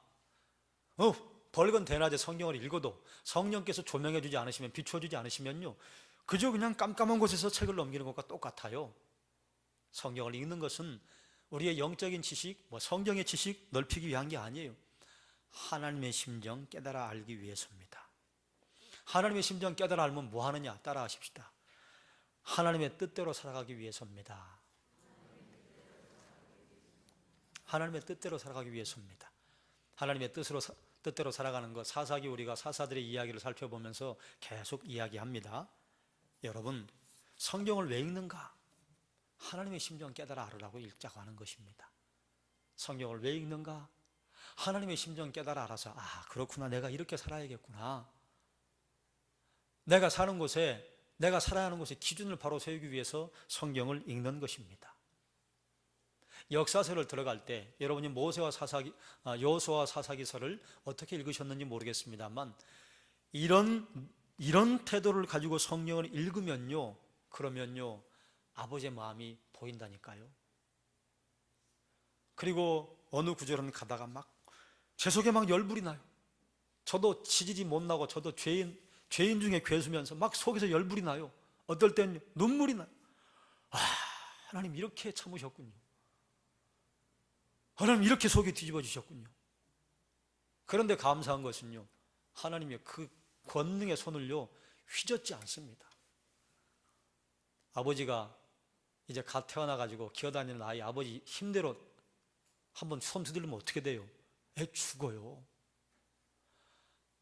벌건 대낮에 성경을 읽어도 성령께서 조명해 주지 않으시면, 비추어 주지 않으시면요 그저 그냥 깜깜한 곳에서 책을 넘기는 것과 똑같아요. 성경을 읽는 것은 우리의 영적인 지식, 성경의 지식 넓히기 위한 게 아니에요. 하나님의 심정 깨달아 알기 위해서입니다. 하나님의 심정 깨달아 알면 뭐 하느냐? 따라 하십시다. 하나님의 뜻대로 살아가기 위해서입니다. 하나님의 뜻대로 살아가기 위해서입니다. 하나님의 뜻대로 살아가는 것, 사사기 우리가 사사들의 이야기를 살펴보면서 계속 이야기합니다. 여러분, 성경을 왜 읽는가? 하나님의 심정 깨달아 알으라고 읽자고 하는 것입니다. 성경을 왜 읽는가? 하나님의 심정 깨달아 알아서 그렇구나, 내가 이렇게 살아야겠구나. 내가 사는 곳에, 내가 살아야 하는 곳에 기준을 바로 세우기 위해서 성경을 읽는 것입니다. 역사서를 들어갈 때 여러분이 여호수아와 사사기서를 어떻게 읽으셨는지 모르겠습니다만 이런 태도를 가지고 성경을 읽으면요 그러면요 아버지의 마음이 보인다니까요. 그리고 어느 구절은 가다가 막 제 속에 막 열불이 나요. 저도 지질이 못 나고 저도 죄인 중에 괴수면서 막 속에서 열불이 나요. 어떨 땐 눈물이 나요. 하나님 이렇게 참으셨군요. 하나님 이렇게 속이 뒤집어 주셨군요. 그런데 감사한 것은요 하나님의 그 권능의 손을요 휘젓지 않습니다. 아버지가 이제 갓 태어나가지고 기어다니는 아이, 아버지 힘대로 한번 손 두드리면 어떻게 돼요? 애 죽어요.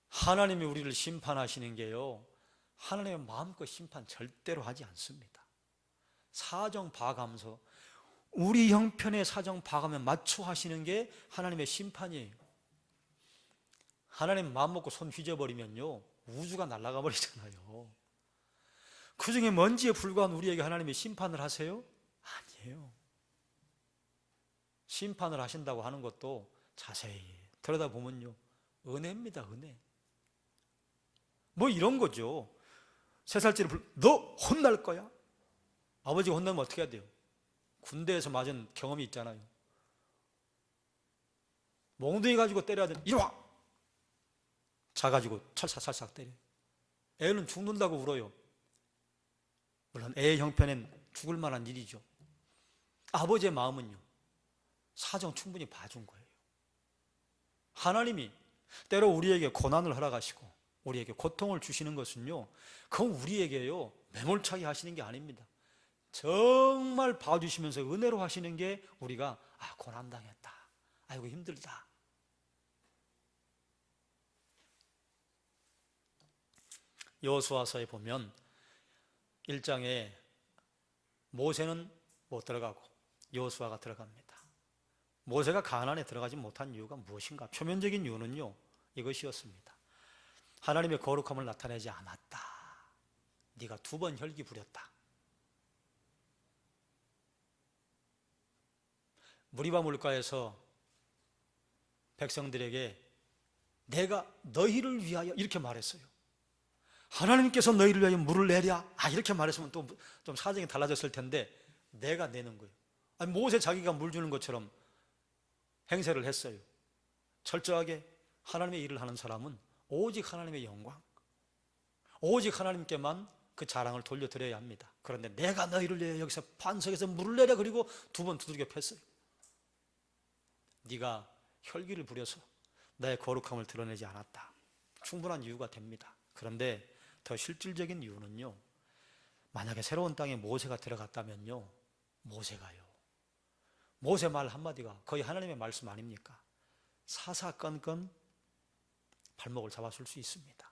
하나님이 우리를 심판하시는 게요 하나님의 마음껏 심판 절대로 하지 않습니다. 사정 봐가면서 우리 형편의 사정 봐가며 맞춰 하시는 게 하나님의 심판이에요. 하나님 마음 먹고 손 휘저버리면요 우주가 날아가 버리잖아요. 그 중에 먼지에 불과한 우리에게 하나님이 심판을 하세요? 아니에요. 심판을 하신다고 하는 것도 자세히 들여다보면요 은혜입니다. 은혜. 뭐 이런 거죠. 3살짜리 너 혼날 거야? 아버지가 혼나면 어떻게 해야 돼요? 군대에서 맞은 경험이 있잖아요. 몽둥이 가지고 때려야 돼. 이리 와! 자 가지고 찰싹찰싹 때려. 애는 죽는다고 울어요. 물론 애의 형편엔 죽을 만한 일이죠. 아버지의 마음은요, 사정 충분히 봐준 거예요. 하나님이 때로 우리에게 고난을 허락하시고 우리에게 고통을 주시는 것은요, 그건 우리에게요 매몰차게 하시는 게 아닙니다. 정말 봐주시면서 은혜로 하시는 게 우리가 고난당했다, 아이고 힘들다. 여호수아서에 보면 1장에 모세는 못 들어가고 여호수아가 들어갑니다. 모세가 가나안에 들어가지 못한 이유가 무엇인가? 표면적인 이유는요, 이것이었습니다. 하나님의 거룩함을 나타내지 않았다. 네가 2번 혈기 부렸다. 무리바 물가에서 백성들에게 내가 너희를 위하여 이렇게 말했어요. 하나님께서 너희를 위하여 물을 내랴, 이렇게 말했으면 또 좀 사정이 달라졌을 텐데 내가 내는 거예요. 아니, 모세 자기가 물 주는 것처럼 행세를 했어요. 철저하게 하나님의 일을 하는 사람은 오직 하나님의 영광, 오직 하나님께만 그 자랑을 돌려드려야 합니다. 그런데 내가 너희를 위하여 여기서 반석에서 물을 내랴, 그리고 2번 두들겨 팼어요. 네가 혈기를 부려서 나의 거룩함을 드러내지 않았다. 충분한 이유가 됩니다. 그런데 더 실질적인 이유는요, 만약에 새로운 땅에 모세가 들어갔다면요, 모세 말 한마디가 거의 하나님의 말씀 아닙니까? 사사건건 발목을 잡았을 수 있습니다.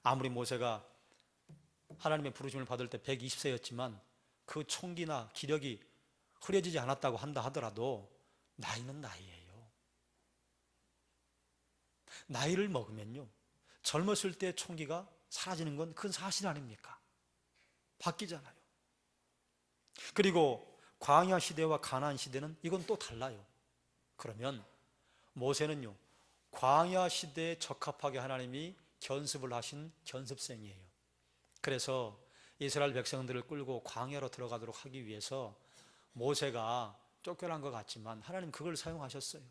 아무리 모세가 하나님의 부르심을 받을 때 120세였지만 그 총기나 기력이 흐려지지 않았다고 한다 하더라도 나이는 나이예요. 나이를 먹으면요, 젊었을 때 총기가 사라지는 건 큰 사실 아닙니까? 바뀌잖아요. 그리고 광야 시대와 가나안 시대는 이건 또 달라요. 그러면 모세는요, 광야 시대에 적합하게 하나님이 견습을 하신 견습생이에요. 그래서 이스라엘 백성들을 끌고 광야로 들어가도록 하기 위해서 모세가 쫓겨난 것 같지만 하나님 그걸 사용하셨어요.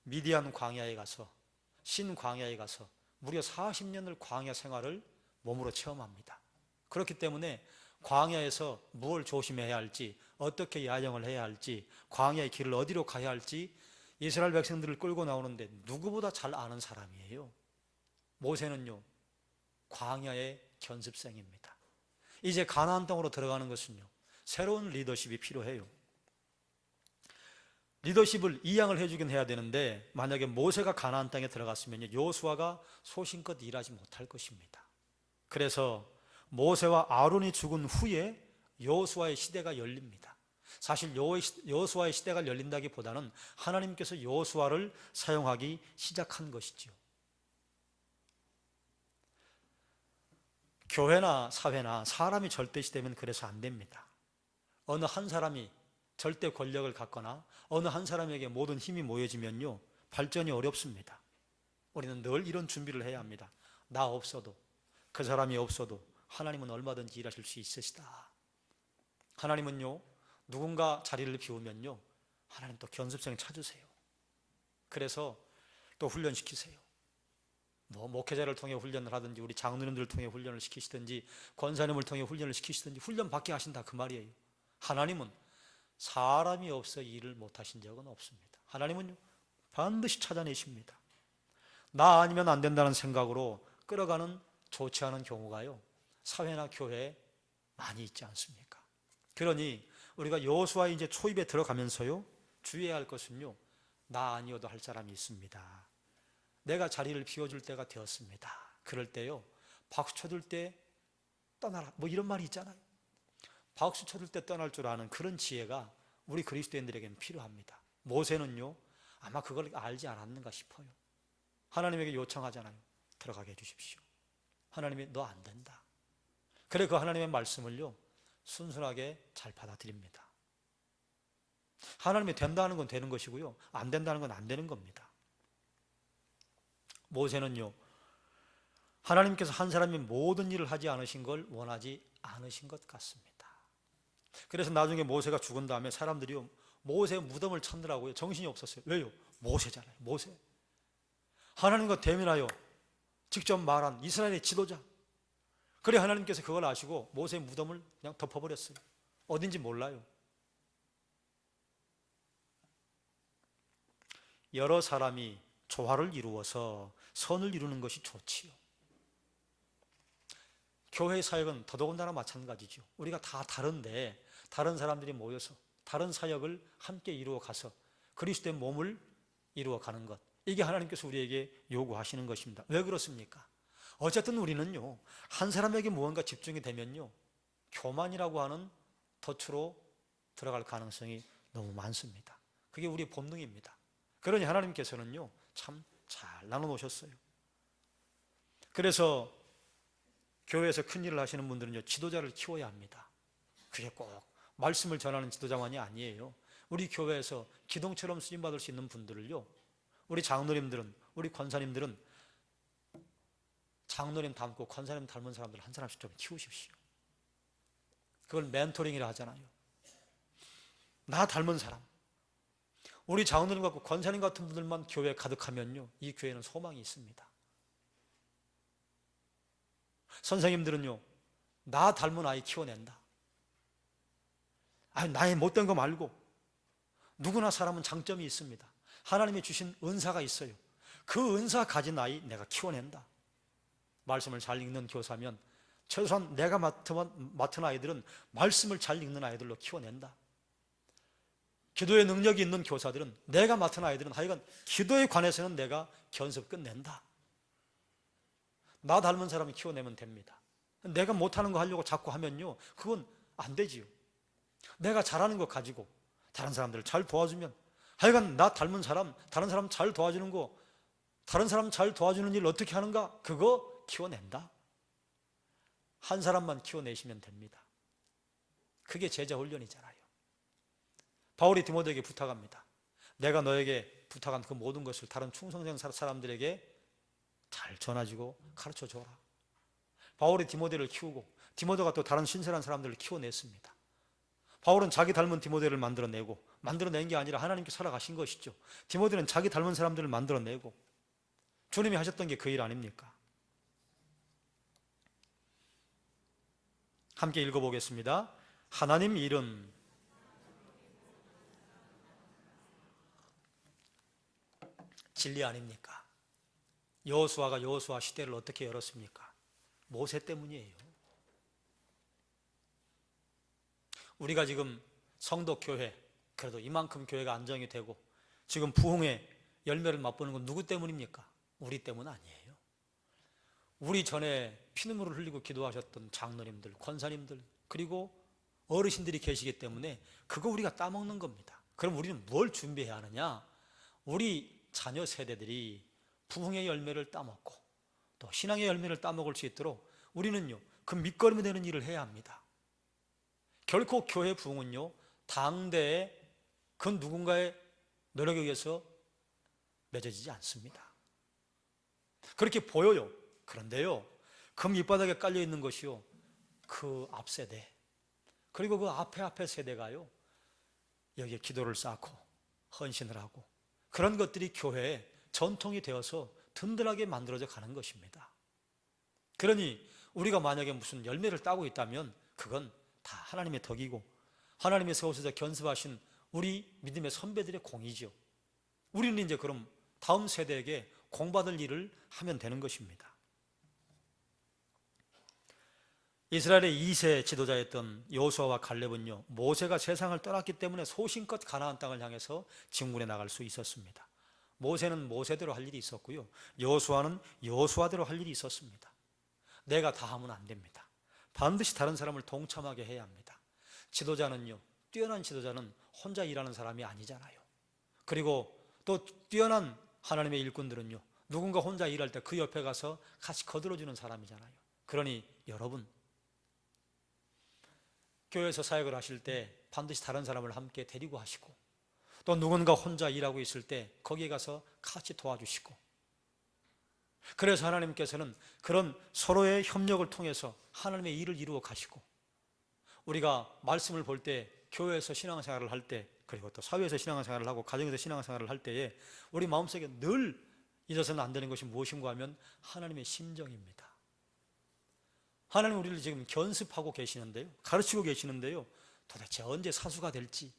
미디안 광야에 가서, 신 광야에 가서 무려 40년을 광야 생활을 몸으로 체험합니다. 그렇기 때문에 광야에서 무엇을 조심해야 할지, 어떻게 야영을 해야 할지, 광야의 길을 어디로 가야 할지 이스라엘 백성들을 끌고 나오는데 누구보다 잘 아는 사람이에요. 모세는요, 광야의 견습생입니다. 이제 가나안 땅으로 들어가는 것은요, 새로운 리더십이 필요해요. 리더십을 이양을 해주긴 해야 되는데 만약에 모세가 가나안 땅에 들어갔으면 여호수아가 소신껏 일하지 못할 것입니다. 그래서 모세와 아론이 죽은 후에 여호수아의 시대가 열립니다. 사실 여호수아의 시대가 열린다기보다는 하나님께서 여호수아를 사용하기 시작한 것이죠. 교회나 사회나 사람이 절대시되면 그래서 안 됩니다. 어느 한 사람이 절대 권력을 갖거나 어느 한 사람에게 모든 힘이 모여지면요, 발전이 어렵습니다. 우리는 늘 이런 준비를 해야 합니다. 나 없어도, 그 사람이 없어도 하나님은 얼마든지 일하실 수 있으시다. 하나님은요, 누군가 자리를 비우면요, 하나님 또 견습생 찾으세요. 그래서 또 훈련시키세요. 목회자를 통해 훈련을 하든지 우리 장로님들을 통해 훈련을 시키시든지 권사님을 통해 훈련을 시키시든지 훈련 받게 하신다, 그 말이에요. 하나님은 사람이 없어 일을 못하신 적은 없습니다. 하나님은요, 반드시 찾아내십니다. 나 아니면 안 된다는 생각으로 끌어가는 좋지 않은 경우가요, 사회나 교회에 많이 있지 않습니까? 그러니 우리가 여호수아의 이제 초입에 들어가면서요, 주의해야 할 것은요, 나 아니어도 할 사람이 있습니다. 내가 자리를 비워줄 때가 되었습니다. 그럴 때요, 박수 쳐줄 때 떠나라, 이런 말이 있잖아요. 박수 쳐줄 때 떠날 줄 아는 그런 지혜가 우리 그리스도인들에게는 필요합니다. 모세는요, 아마 그걸 알지 않았는가 싶어요. 하나님에게 요청하잖아요. 들어가게 해주십시오. 하나님이 너 안 된다. 그래, 그 하나님의 말씀을요, 순순하게 잘 받아들입니다. 하나님이 된다는 건 되는 것이고요, 안 된다는 건 안 되는 겁니다. 모세는요, 하나님께서 한 사람이 모든 일을 하지 않으신 걸 원하지 않으신 것 같습니다. 그래서 나중에 모세가 죽은 다음에 사람들이 모세 무덤을 찾느라고요. 정신이 없었어요. 왜요? 모세잖아요. 모세. 하나님과 대면하여 직접 말한 이스라엘의 지도자. 그래 하나님께서 그걸 아시고 모세 무덤을 그냥 덮어버렸어요. 어딘지 몰라요. 여러 사람이 조화를 이루어서 선을 이루는 것이 좋지요. 교회 사역은 더더군다나 마찬가지죠. 우리가 다 다른데 다른 사람들이 모여서 다른 사역을 함께 이루어 가서 그리스도의 몸을 이루어 가는 것, 이게 하나님께서 우리에게 요구하시는 것입니다. 왜 그렇습니까? 어쨌든 우리는요, 한 사람에게 무언가 집중이 되면요, 교만이라고 하는 덫으로 들어갈 가능성이 너무 많습니다. 그게 우리의 본능입니다. 그러니 하나님께서는요, 참 잘 나눠 놓으셨어요. 그래서 교회에서 큰 일을 하시는 분들은요, 지도자를 키워야 합니다. 그게 꼭 말씀을 전하는 지도자만이 아니에요. 우리 교회에서 기둥처럼 쓰임받을 수 있는 분들을요, 우리 장로님들은, 우리 권사님들은 장로님 닮고 권사님 닮은 사람들 한 사람씩 좀 키우십시오. 그걸 멘토링이라 하잖아요. 나 닮은 사람. 우리 장로님 같고 권사님 같은 분들만 교회에 가득하면요, 이 교회는 소망이 있습니다. 선생님들은요, 나 닮은 아이 키워낸다. 나의 못된 거 말고 누구나 사람은 장점이 있습니다. 하나님이 주신 은사가 있어요. 그 은사 가진 아이 내가 키워낸다. 말씀을 잘 읽는 교사면 최소한 내가 맡은 아이들은 말씀을 잘 읽는 아이들로 키워낸다. 기도의 능력이 있는 교사들은 내가 맡은 아이들은 하여간 기도에 관해서는 내가 견습 끝낸다. 나 닮은 사람을 키워내면 됩니다. 내가 못하는 거 하려고 자꾸 하면요, 그건 안 되지요. 내가 잘하는 거 가지고 다른 사람들을 잘 도와주면, 하여간 나 닮은 사람, 다른 사람 잘 도와주는 거, 다른 사람 잘 도와주는 일 어떻게 하는가, 그거 키워낸다. 한 사람만 키워내시면 됩니다. 그게 제자 훈련이잖아요. 바울이 디모데에게 부탁합니다. 내가 너에게 부탁한 그 모든 것을 다른 충성된 사람들에게 잘 전해주고 가르쳐줘라. 바울이 디모데를 키우고 디모데가 또 다른 신실한 사람들을 키워냈습니다. 바울은 자기 닮은 디모데를 만들어내고, 만들어낸 게 아니라 하나님께 살아가신 것이죠. 디모데는 자기 닮은 사람들을 만들어내고, 주님이 하셨던 게 그 일 아닙니까? 함께 읽어보겠습니다. 하나님 일은 진리 아닙니까? 여호수아가 여호수아 시대를 어떻게 열었습니까? 모세 때문이에요. 우리가 지금 성도 교회, 그래도 이만큼 교회가 안정이 되고 지금 부흥의 열매를 맛보는 건 누구 때문입니까? 우리 때문 아니에요. 우리 전에 피눈물을 흘리고 기도하셨던 장로님들, 권사님들, 그리고 어르신들이 계시기 때문에 그거 우리가 따먹는 겁니다. 그럼 우리는 뭘 준비해야 하느냐? 우리 자녀 세대들이 부흥의 열매를 따먹고 또 신앙의 열매를 따먹을 수 있도록 우리는요, 그 밑거름이 되는 일을 해야 합니다. 결코 교회 부흥은요, 당대의 그 누군가의 노력에 의해서 맺어지지 않습니다. 그렇게 보여요. 그런데요, 그 밑바닥에 깔려 있는 것이요, 그 앞 세대, 그리고 그 앞에 세대가요, 여기에 기도를 쌓고 헌신을 하고, 그런 것들이 교회의 전통이 되어서 든든하게 만들어져 가는 것입니다. 그러니 우리가 만약에 무슨 열매를 따고 있다면 그건 다 하나님의 덕이고 하나님의 세우셔서 견습하신 우리 믿음의 선배들의 공이죠. 우리는 이제 그럼 다음 세대에게 공받을 일을 하면 되는 것입니다. 이스라엘의 2세 지도자였던 여호수아와 갈렙은요, 모세가 세상을 떠났기 때문에 소신껏 가나안 땅을 향해서 진군해 나갈 수 있었습니다. 모세는 모세대로 할 일이 있었고요, 여호수아는 여호수아대로 할 일이 있었습니다. 내가 다 하면 안 됩니다. 반드시 다른 사람을 동참하게 해야 합니다. 지도자는요, 뛰어난 지도자는 혼자 일하는 사람이 아니잖아요. 그리고 또 뛰어난 하나님의 일꾼들은요, 누군가 혼자 일할 때 그 옆에 가서 같이 거들어주는 사람이잖아요. 그러니 여러분, 교회에서 사역을 하실 때 반드시 다른 사람을 함께 데리고 하시고, 또 누군가 혼자 일하고 있을 때 거기에 가서 같이 도와주시고, 그래서 하나님께서는 그런 서로의 협력을 통해서 하나님의 일을 이루어 가시고, 우리가 말씀을 볼 때 교회에서 신앙생활을 할 때, 그리고 또 사회에서 신앙생활을 하고 가정에서 신앙생활을 할 때에 우리 마음속에 늘 잊어서는 안 되는 것이 무엇인가 하면 하나님의 심정입니다. 하나님 우리를 지금 견습하고 계시는데요, 가르치고 계시는데요, 도대체 언제 사수가 될지,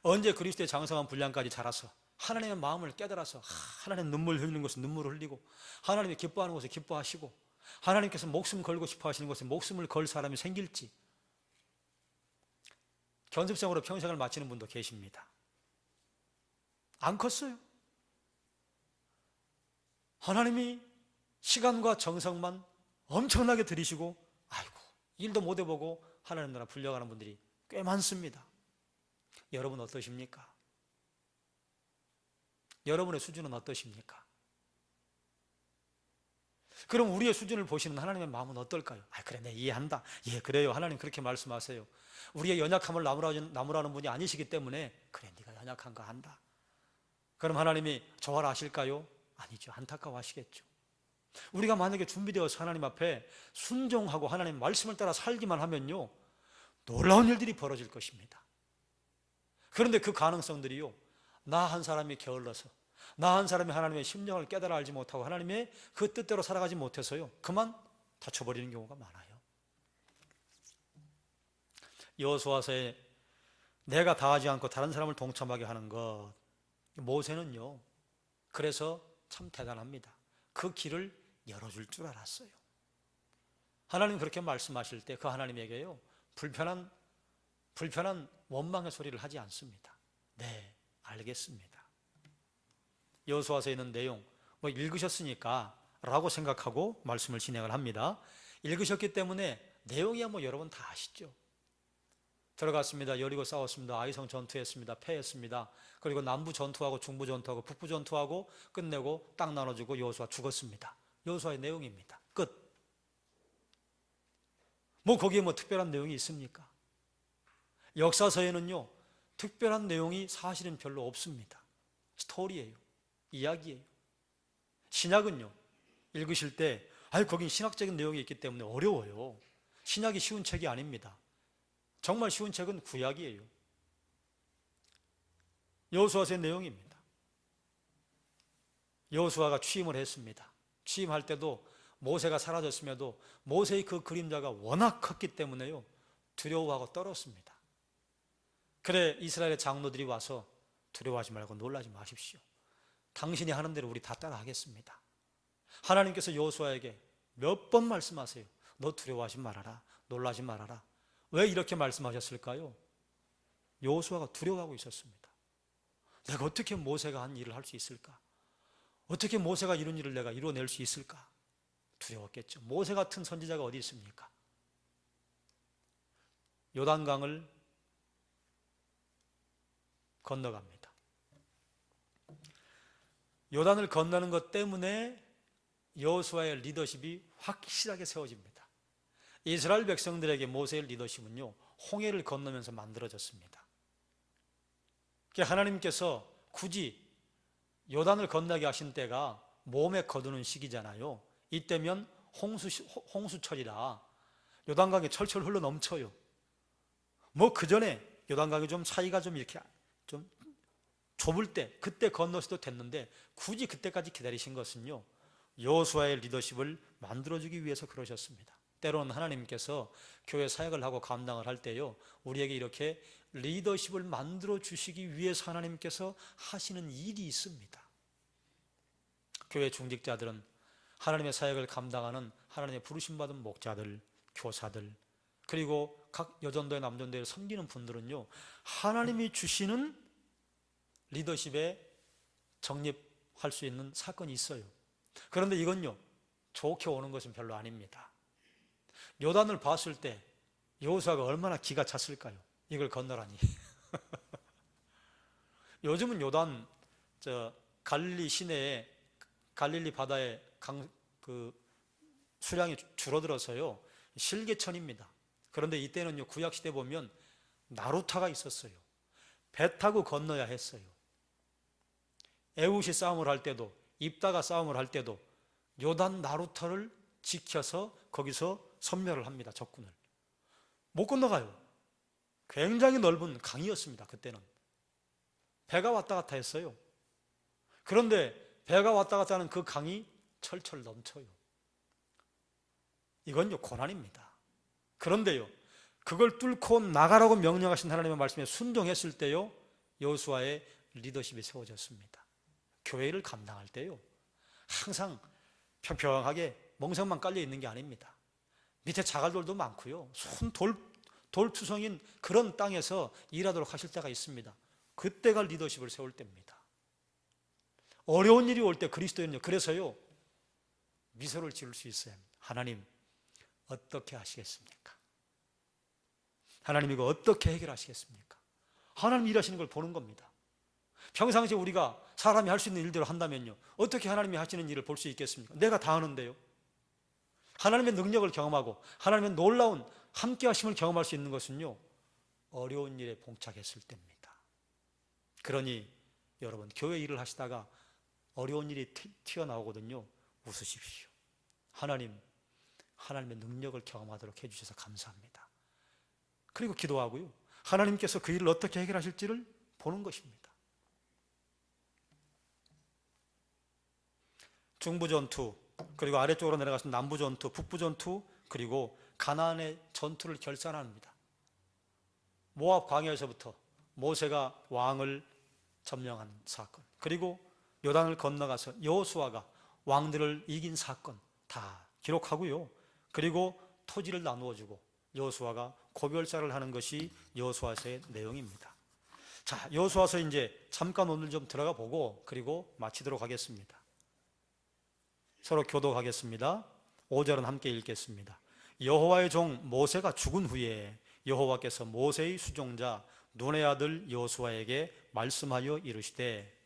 언제 그리스도의 장성한 분량까지 자라서 하나님의 마음을 깨달아서 하나님 눈물 흘리는 것은 눈물을 흘리고, 하나님이 기뻐하는 것을 기뻐하시고, 하나님께서 목숨 걸고 싶어 하시는 것에 목숨을 걸 사람이 생길지, 견습생으로 평생을 마치는 분도 계십니다. 안 컸어요. 하나님이 시간과 정성만 엄청나게 들이시고, 아이고 일도 못 해보고 하나님 나라 불려가는 분들이 꽤 많습니다. 여러분 어떠십니까? 여러분의 수준은 어떠십니까? 그럼 우리의 수준을 보시는 하나님의 마음은 어떨까요? 그래, 내 이해한다. 예, 그래요. 하나님 그렇게 말씀하세요. 우리의 연약함을 나무라는 분이 아니시기 때문에, 그래, 네가 연약한 거 안다. 그럼 하나님이 저하라 하실까요? 아니죠. 안타까워 하시겠죠. 우리가 만약에 준비되어서 하나님 앞에 순종하고 하나님 말씀을 따라 살기만 하면요, 놀라운 일들이 벌어질 것입니다. 그런데 그 가능성들이요, 나 한 사람이 게을러서, 나 한 사람이 하나님의 심령을 깨달아 알지 못하고 하나님의 그 뜻대로 살아가지 못해서요, 그만 다쳐버리는 경우가 많아요. 여호수아서에 내가 다하지 않고 다른 사람을 동참하게 하는 것, 모세는요, 그래서 참 대단합니다. 그 길을 열어줄 줄 알았어요. 하나님 그렇게 말씀하실 때 그 하나님에게요, 불편한 원망의 소리를 하지 않습니다. 네, 알겠습니다. 여호수아서에 있는 내용 읽으셨으니까 라고 생각하고 말씀을 진행을 합니다. 읽으셨기 때문에 내용이야 여러분 다 아시죠. 들어갔습니다. 여리고 싸웠습니다. 아이성 전투했습니다. 패했습니다. 그리고 남부 전투하고 중부 전투하고 북부 전투하고 끝내고 땅 나눠주고 여호수아 죽었습니다. 여호수아의 내용입니다. 끝. 거기에 특별한 내용이 있습니까? 역사서에는요, 특별한 내용이 사실은 별로 없습니다. 스토리예요. 이야기예요. 신약은요, 읽으실 때 거긴 신학적인 내용이 있기 때문에 어려워요. 신약이 쉬운 책이 아닙니다. 정말 쉬운 책은 구약이에요. 여호수아서의 내용입니다. 여호수아가 취임을 했습니다. 취임할 때도 모세가 사라졌음에도 모세의 그 그림자가 워낙 컸기 때문에요, 두려워하고 떨었습니다. 그래, 이스라엘의 장로들이 와서 두려워하지 말고 놀라지 마십시오. 당신이 하는 대로 우리 다 따라 하겠습니다. 하나님께서 여호수아에게 몇 번 말씀하세요. 너 두려워하지 말아라. 놀라지 말아라. 왜 이렇게 말씀하셨을까요? 여호수아가 두려워하고 있었습니다. 내가 어떻게 모세가 한 일을 할 수 있을까? 어떻게 모세가 이런 일을 내가 이루어낼 수 있을까? 두려웠겠죠. 모세 같은 선지자가 어디 있습니까? 요단강을 건너갑니다. 요단을 건너는 것 때문에 여호수아의 리더십이 확실하게 세워집니다. 이스라엘 백성들에게 모세의 리더십은요, 홍해를 건너면서 만들어졌습니다. 하나님께서 굳이 요단을 건너게 하신 때가 몸에 거두는 시기잖아요. 이때면 홍수철이라 요단강이 철철 흘러 넘쳐요. 그 전에 요단강이 좀 사이가 좀 이렇게 좀 좁을 때 그때 건너서도 됐는데, 굳이 그때까지 기다리신 것은요, 여호수아의 리더십을 만들어주기 위해서 그러셨습니다. 때로는 하나님께서 교회 사역을 하고 감당을 할 때요, 우리에게 이렇게 리더십을 만들어 주시기 위해서 하나님께서 하시는 일이 있습니다. 교회 중직자들은 하나님의 사역을 감당하는 하나님의 부르심받은 목자들, 교사들, 그리고 각 여전도회 남전도회를 섬기는 분들은요, 하나님이 주시는 리더십에 정립할 수 있는 사건이 있어요. 그런데 이건요, 좋게 오는 것은 별로 아닙니다. 요단을 봤을 때 여호수아가 얼마나 기가 찼을까요? 이걸 건너라니. 요즘은 요단 갈릴리 시내에, 갈릴리 바다에 수량이 줄어들어서요, 실개천입니다. 그런데 이때는요, 구약 시대 보면 나루타가 있었어요. 배 타고 건너야 했어요. 에훗이 싸움을 할 때도, 입다가 싸움을 할 때도 요단 나루터를 지켜서 거기서 섬멸을 합니다. 적군을. 못 건너가요. 굉장히 넓은 강이었습니다. 그때는 배가 왔다 갔다 했어요. 그런데 배가 왔다 갔다 하는 그 강이 철철 넘쳐요. 이건요, 고난입니다. 그런데요, 그걸 뚫고 나가라고 명령하신 하나님의 말씀에 순종했을 때요, 여호수아의 리더십이 세워졌습니다. 교회를 감당할 때요, 항상 평평하게 멍석만 깔려 있는 게 아닙니다. 밑에 자갈돌도 많고요, 돌투성인 그런 땅에서 일하도록 하실 때가 있습니다. 그때가 리더십을 세울 때입니다. 어려운 일이 올 때 그리스도인은요, 그래서요, 미소를 지을 수 있어야 합니다. 하나님, 어떻게 하시겠습니까? 하나님, 이거 어떻게 해결하시겠습니까? 하나님 일하시는 걸 보는 겁니다. 평상시에 우리가 사람이 할 수 있는 일대로 한다면요, 어떻게 하나님이 하시는 일을 볼 수 있겠습니까? 내가 다 하는데요. 하나님의 능력을 경험하고 하나님의 놀라운 함께 하심을 경험할 수 있는 것은요, 어려운 일에 봉착했을 때입니다. 그러니 여러분, 교회 일을 하시다가 어려운 일이 튀어나오거든요. 웃으십시오. 하나님의 능력을 경험하도록 해주셔서 감사합니다. 그리고 기도하고요, 하나님께서 그 일을 어떻게 해결하실지를 보는 것입니다. 중부전투, 그리고 아래쪽으로 내려가서 남부전투, 북부전투, 그리고 가나안의 전투를 결산합니다. 모압 광야에서부터 모세가 왕을 점령한 사건, 그리고 요단을 건너가서 여호수아가 왕들을 이긴 사건 다 기록하고요, 그리고 토지를 나누어주고 여호수아가 고별사를 하는 것이 여호수아서의 내용입니다. 자, 여호수아서 이제 잠깐 오늘 좀 들어가 보고 그리고 마치도록 하겠습니다. 서로 교독하겠습니다. 5절은 함께 읽겠습니다. 여호와의 종 모세가 죽은 후에 여호와께서 모세의 수종자 눈의 아들 여호수아에게 말씀하여 이르시되,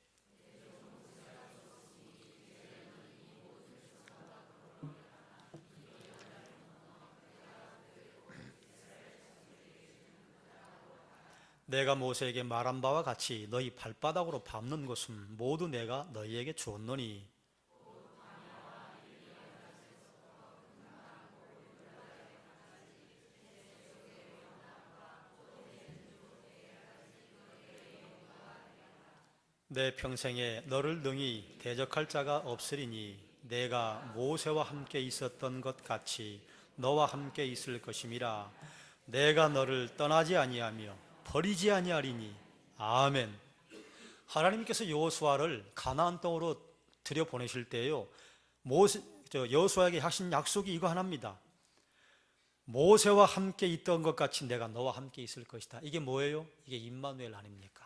내가 모세에게 말한 바와 같이 너희 발바닥으로 밟는 것은 모두 내가 너희에게 주었노니, 내 평생에 너를 능히 대적할 자가 없으리니 내가 모세와 함께 있었던 것 같이 너와 함께 있을 것임이라. 내가 너를 떠나지 아니하며 버리지 아니하리니. 아멘. 하나님께서 여호수아를 가나안 땅으로 들여보내실 때요, 여호수아에게 하신 약속이 이거 하나입니다. 모세와 함께 있던 것 같이 내가 너와 함께 있을 것이다. 이게 뭐예요? 이게 임마누엘 아닙니까?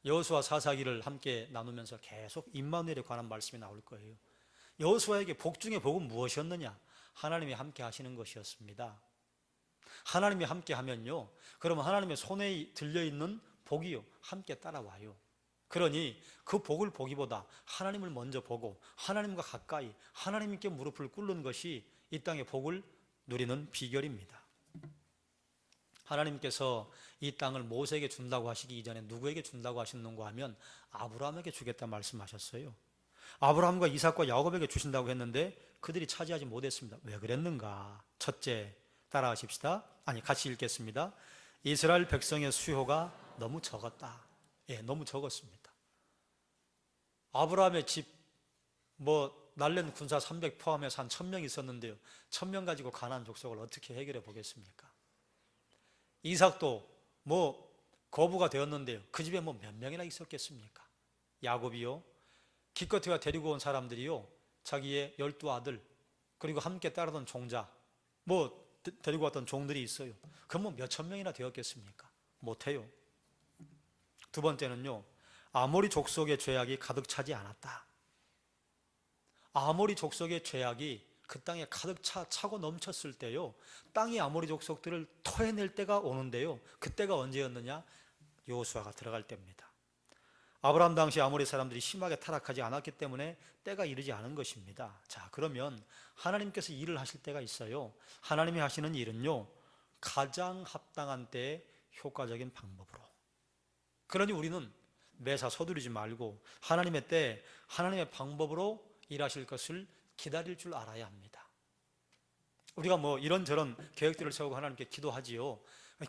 여호수아 사사기를 함께 나누면서 계속 임마누엘에 관한 말씀이 나올 거예요. 여호수아에게 복 중에 복은 무엇이었느냐? 하나님이 함께 하시는 것이었습니다. 하나님이 함께 하면요, 그러면 하나님의 손에 들려있는 복이요, 함께 따라와요. 그러니 그 복을 보기보다 하나님을 먼저 보고 하나님과 가까이 하나님께 무릎을 꿇는 것이 이 땅의 복을 누리는 비결입니다. 하나님께서 이 땅을 모세에게 준다고 하시기 이전에 누구에게 준다고 하셨는가 하면 아브라함에게 주겠다 말씀하셨어요. 아브라함과 이삭과 야곱에게 주신다고 했는데 그들이 차지하지 못했습니다. 왜 그랬는가? 첫째, 따라하십시다. 같이 읽겠습니다. 이스라엘 백성의 수요가 너무 적었다. 너무 적었습니다. 아브라함의 집 날랜 군사 300 포함해서 한 1000명 있었는데요, 1000명 가지고 가나안 족속을 어떻게 해결해 보겠습니까? 이삭도 거부가 되었는데요, 그 집에 몇 명이나 있었겠습니까? 야곱이요, 기껏해야 데리고 온 사람들이요, 자기의 12아들 그리고 함께 따르던 종자 데리고 왔던 종들이 있어요. 그럼 몇천 명이나 되었겠습니까? 못해요. 두 번째는요, 아모리 족속의 죄악이 가득 차지 않았다. 아모리 족속의 죄악이 그 땅에 가득 차고 넘쳤을 때요, 땅이 아모리 족속들을 토해낼 때가 오는데요, 그때가 언제였느냐? 여호수아가 들어갈 때입니다. 아브라함 당시 아모리 사람들이 심하게 타락하지 않았기 때문에 때가 이르지 않은 것입니다. 자, 그러면 하나님께서 일을 하실 때가 있어요. 하나님이 하시는 일은요, 가장 합당한 때에 효과적인 방법으로. 그러니 우리는 매사 서두르지 말고 하나님의 때, 하나님의 방법으로 일하실 것을 기다릴 줄 알아야 합니다. 우리가 뭐 이런저런 계획들을 세우고 하나님께 기도하지요.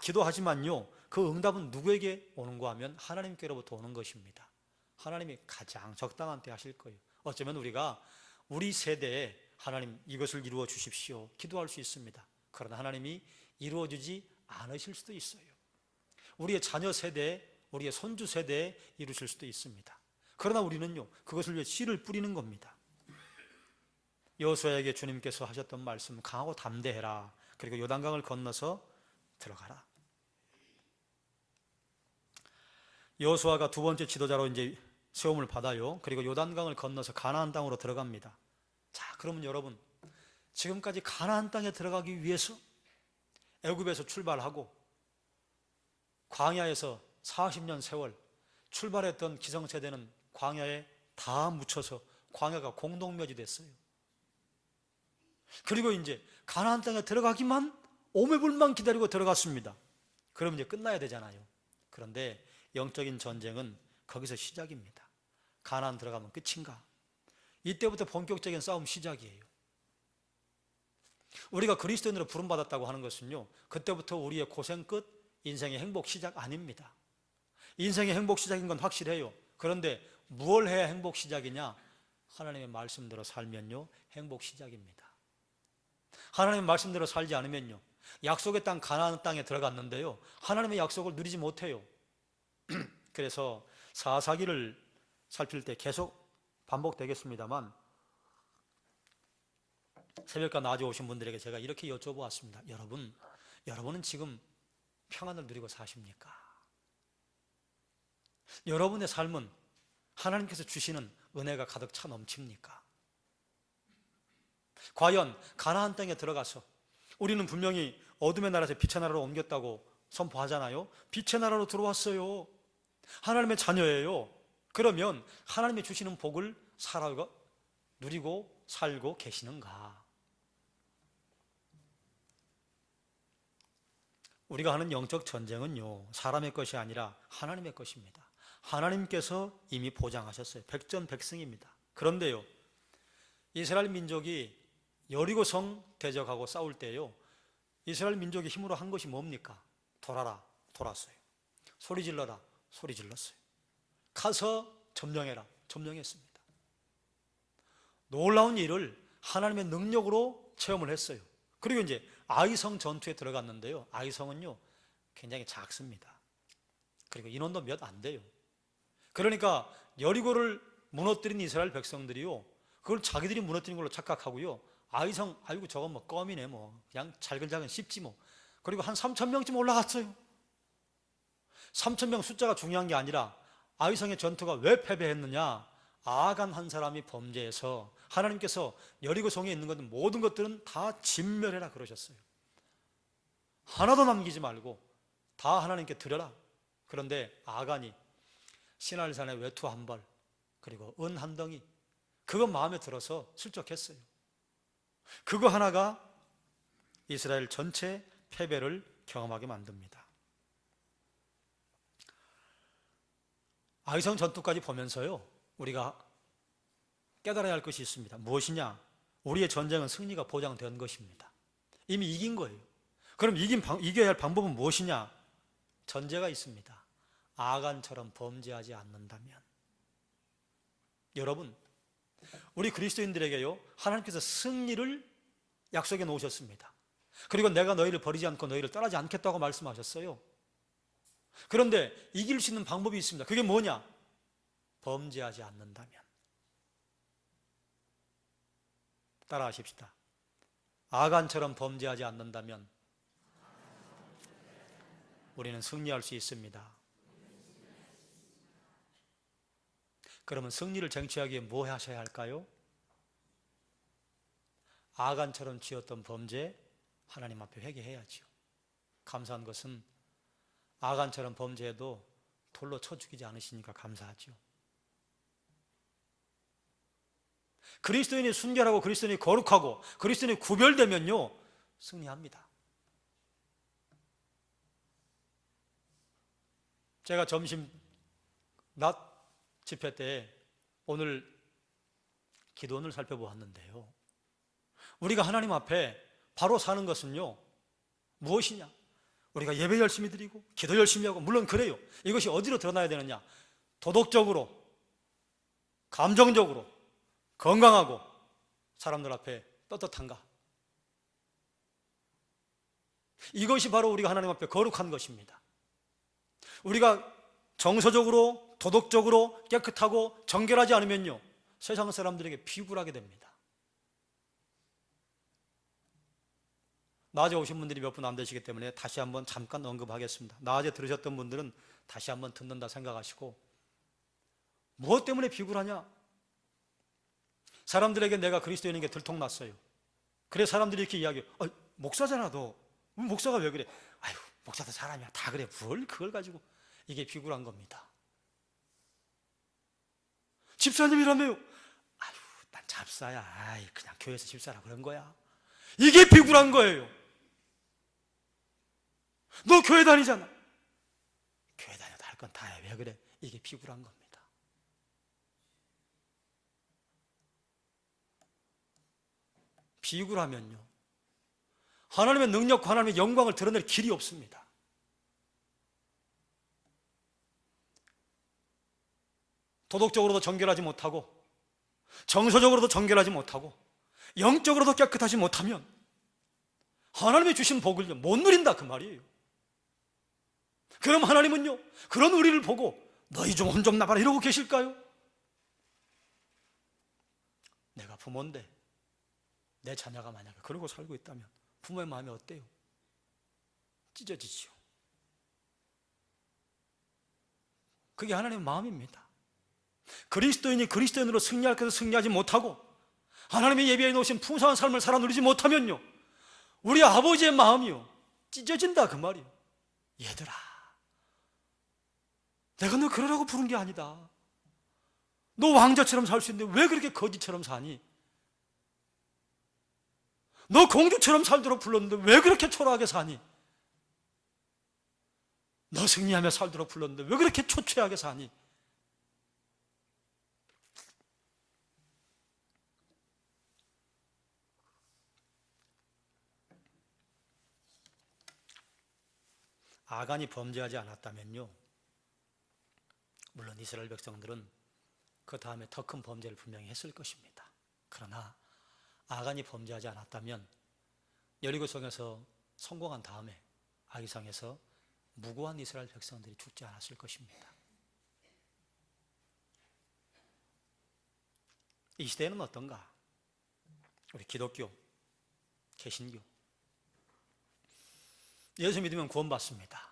기도하지만요, 그 응답은 누구에게 오는가 하면 하나님께로부터 오는 것입니다. 하나님이 가장 적당한 때 하실 거예요. 어쩌면 우리가 우리 세대에 하나님 이것을 이루어 주십시오 기도할 수 있습니다. 그러나 하나님이 이루어 주지 않으실 수도 있어요. 우리의 자녀 세대에, 우리의 손주 세대에 이루실 수도 있습니다. 그러나 우리는요, 그것을 위해 씨를 뿌리는 겁니다. 여호수아에게 주님께서 하셨던 말씀, 강하고 담대해라. 그리고 요단강을 건너서 들어가라. 여호수아가 두 번째 지도자로 이제 세움을 받아요. 그리고 요단강을 건너서 가나안 땅으로 들어갑니다. 자, 그러면 여러분, 지금까지 가나안 땅에 들어가기 위해서 애굽에서 출발하고 광야에서 40년 세월 출발했던 기성세대는 광야에 다 묻혀서 광야가 공동묘지 됐어요. 그리고 이제 가나안 땅에 들어가기만 오매불만 기다리고 들어갔습니다. 그럼 이제 끝나야 되잖아요. 그런데 영적인 전쟁은 거기서 시작입니다. 가나안 들어가면 끝인가? 이때부터 본격적인 싸움 시작이에요. 우리가 그리스도인으로 부름받았다고 하는 것은요, 그때부터 우리의 고생 끝, 인생의 행복 시작 아닙니다. 인생의 행복 시작인 건 확실해요. 그런데 무엇을 해야 행복 시작이냐? 하나님의 말씀대로 살면요, 행복 시작입니다. 하나님의 말씀대로 살지 않으면요, 약속의 땅 가나안 땅에 들어갔는데요, 하나님의 약속을 누리지 못해요. 그래서 사사기를 살필 때 계속 반복되겠습니다만, 새벽과 낮에 오신 분들에게 제가 이렇게 여쭤보았습니다. 여러분은 지금 평안을 누리고 사십니까? 여러분의 삶은 하나님께서 주시는 은혜가 가득 차 넘칩니까? 과연 가나안 땅에 들어가서 우리는 분명히 어둠의 나라에서 빛의 나라로 옮겼다고 선포하잖아요. 빛의 나라로 들어왔어요. 하나님의 자녀예요. 그러면 하나님이 주시는 복을 누리고 살고 계시는가? 우리가 하는 영적 전쟁은요, 사람의 것이 아니라 하나님의 것입니다. 하나님께서 이미 보장하셨어요. 백전백승입니다. 그런데요, 이스라엘 민족이 여리고성 대적하고 싸울 때요, 이스라엘 민족이 힘으로 한 것이 뭡니까? 돌아라, 돌았어요. 소리 질러라, 소리 질렀어요. 가서 점령해라, 점령했습니다. 놀라운 일을 하나님의 능력으로 체험을 했어요. 그리고 이제 아이성 전투에 들어갔는데요, 아이성은요 굉장히 작습니다. 그리고 인원도 몇 안 돼요. 그러니까 여리고를 무너뜨린 이스라엘 백성들이요, 그걸 자기들이 무너뜨린 걸로 착각하고요, 아이성, 아이고 저건 뭐 껌이네, 뭐 그냥 잘근잘근 씹지 뭐. 그리고 한 3,000명쯤 올라갔어요. 3,000명 숫자가 중요한 게 아니라 아이성의 전투가 왜 패배했느냐? 아간 한 사람이 범죄해서 하나님께서 여리고성에 있는 것은 모든 것들은 다 진멸해라 그러셨어요. 하나도 남기지 말고 다 하나님께 드려라. 그런데 아간이 시날산에 외투 한 벌, 그리고 은 한 덩이, 그거 마음에 들어서 슬쩍했어요. 그거 하나가 이스라엘 전체 패배를 경험하게 만듭니다. 아이성 전투까지 보면서요, 우리가 깨달아야 할 것이 있습니다. 무엇이냐? 우리의 전쟁은 승리가 보장된 것입니다. 이미 이긴 거예요. 그럼 이겨야 할 방법은 무엇이냐? 전제가 있습니다. 아간처럼 범죄하지 않는다면. 여러분, 우리 그리스도인들에게요, 하나님께서 승리를 약속해 놓으셨습니다. 그리고 내가 너희를 버리지 않고 너희를 떠나지 않겠다고 말씀하셨어요. 그런데 이길 수 있는 방법이 있습니다. 그게 뭐냐? 범죄하지 않는다면. 따라하십시다. 아간처럼 범죄하지 않는다면 우리는 승리할 수 있습니다. 그러면 승리를 쟁취하기 위해 뭐 하셔야 할까요? 아간처럼 지었던 범죄 하나님 앞에 회개해야지요. 감사한 것은 아간처럼 범죄해도 돌로 쳐 죽이지 않으시니까 감사하죠. 그리스도인이 순결하고 그리스도인이 거룩하고 그리스도인이 구별되면요, 승리합니다. 제가 점심 낮 집회 때 오늘 기도원을 살펴보았는데요, 우리가 하나님 앞에 바로 사는 것은요, 무엇이냐? 우리가 예배 열심히 드리고 기도 열심히 하고, 물론 그래요. 이것이 어디로 드러나야 되느냐? 도덕적으로, 감정적으로 건강하고 사람들 앞에 떳떳한가? 이것이 바로 우리가 하나님 앞에 거룩한 것입니다. 우리가 정서적으로 도덕적으로 깨끗하고 정결하지 않으면요, 세상 사람들에게 비굴하게 됩니다. 낮에 오신 분들이 몇 분 안 되시기 때문에 다시 한번 잠깐 언급하겠습니다. 낮에 들으셨던 분들은 다시 한번 듣는다 생각하시고, 무엇 때문에 비굴하냐? 사람들에게 내가 그리스도인인 게 들통났어요. 그래 사람들이 이렇게 이야기해요. 목사잖아 너. 목사가 왜 그래? 아유, 목사도 사람이야. 다 그래. 뭘 그걸 가지고. 이게 비굴한 겁니다. 집사님이라며요. 아유, 난 잡사야. 아이, 그냥 교회에서 집사라 그런 거야. 이게 비굴한 거예요. 너 교회 다니잖아. 교회 다녀도 할 건 다 해. 왜 그래? 이게 비굴한 겁니다. 비굴하면요, 하나님의 능력과 하나님의 영광을 드러낼 길이 없습니다. 도덕적으로도 정결하지 못하고, 정서적으로도 정결하지 못하고, 영적으로도 깨끗하지 못하면 하나님의 주신 복을 못 누린다 그 말이에요. 그럼 하나님은요, 그런 우리를 보고 너희 좀 혼 좀 나봐라 이러고 계실까요? 내가 부모인데 내 자녀가 만약에 그러고 살고 있다면 부모의 마음이 어때요? 찢어지지요. 그게 하나님의 마음입니다. 그리스도인이 그리스도인으로 승리할 것을 승리하지 못하고 하나님의 예비해 놓으신 풍성한 삶을 살아 누리지 못하면요, 우리 아버지의 마음이요, 찢어진다 그 말이에요. 얘들아, 내가 너 그러라고 부른 게 아니다. 너 왕자처럼 살 수 있는데 왜 그렇게 거지처럼 사니? 너 공주처럼 살도록 불렀는데 왜 그렇게 초라하게 사니? 너 승리하며 살도록 불렀는데 왜 그렇게 초췌하게 사니? 아간이 범죄하지 않았다면요, 물론 이스라엘 백성들은 그 다음에 더 큰 범죄를 분명히 했을 것입니다. 그러나 아간이 범죄하지 않았다면 여리고성에서 성공한 다음에 아기상에서 무고한 이스라엘 백성들이 죽지 않았을 것입니다. 이 시대는 어떤가? 우리 기독교, 개신교, 예수 믿으면 구원받습니다.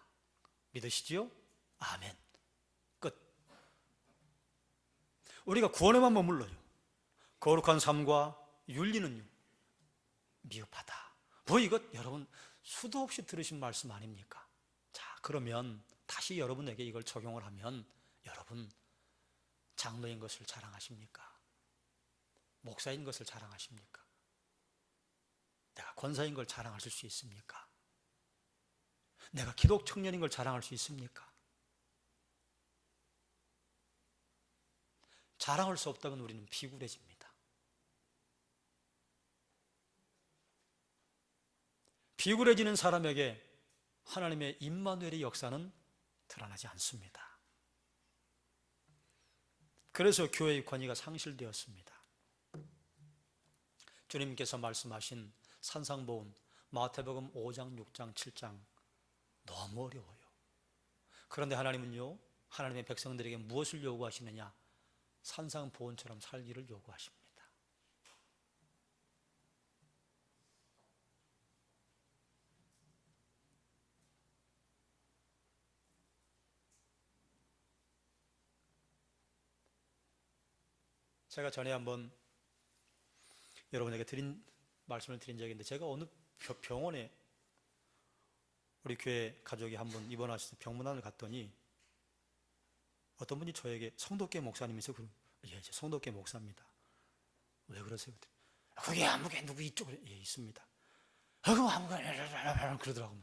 믿으시지요? 아멘. 끝. 우리가 구원에만 머물러요. 거룩한 삶과 윤리는요, 미흡하다. 뭐 이것 여러분 수도 없이 들으신 말씀 아닙니까? 자, 그러면 다시 여러분에게 이걸 적용을 하면, 여러분 장로인 것을 자랑하십니까? 목사인 것을 자랑하십니까? 내가 권사인 걸 자랑하실 수 있습니까? 내가 기독 청년인 걸 자랑할 수 있습니까? 자랑할 수 없다면 우리는 비굴해집니다. 비굴해지는 사람에게 하나님의 임마누엘의 역사는 드러나지 않습니다. 그래서 교회의 권위가 상실되었습니다. 주님께서 말씀하신 산상보훈 마태복음 5장, 6장, 7장 너무 어려워요. 그런데 하나님은요, 하나님의 백성들에게 무엇을 요구하시느냐? 산상보훈처럼 살기를 요구하십니다. 제가 전에 한번 여러분에게 말씀을 드린 적이 있는데, 제가 어느 병원에 우리 교회 가족이 한번 입원하셔서 병문안을 갔더니 어떤 분이 저에게, 성도계 목사님이세요? 예, 성도계 목사입니다. 왜 그러세요? 그게 아무개 누구 이쪽에 있습니다. 그럼 아무개 그러더라고.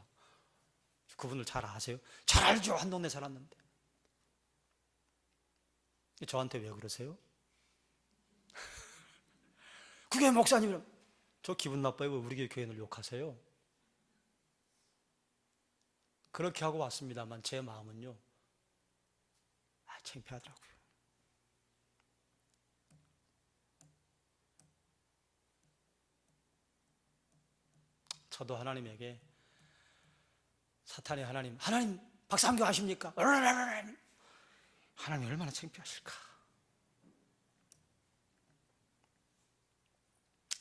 그분을 잘 아세요? 잘 알죠. 한 동네 살았는데. 저한테 왜 그러세요? 그게 목사님이라고. 저 기분 나빠요. 왜 우리 교회를 욕하세요? 그렇게 하고 왔습니다만 제 마음은요, 창피하더라고요. 저도 하나님에게 사탄이 하나님 박사함교 아십니까? 하나님 얼마나 창피하실까?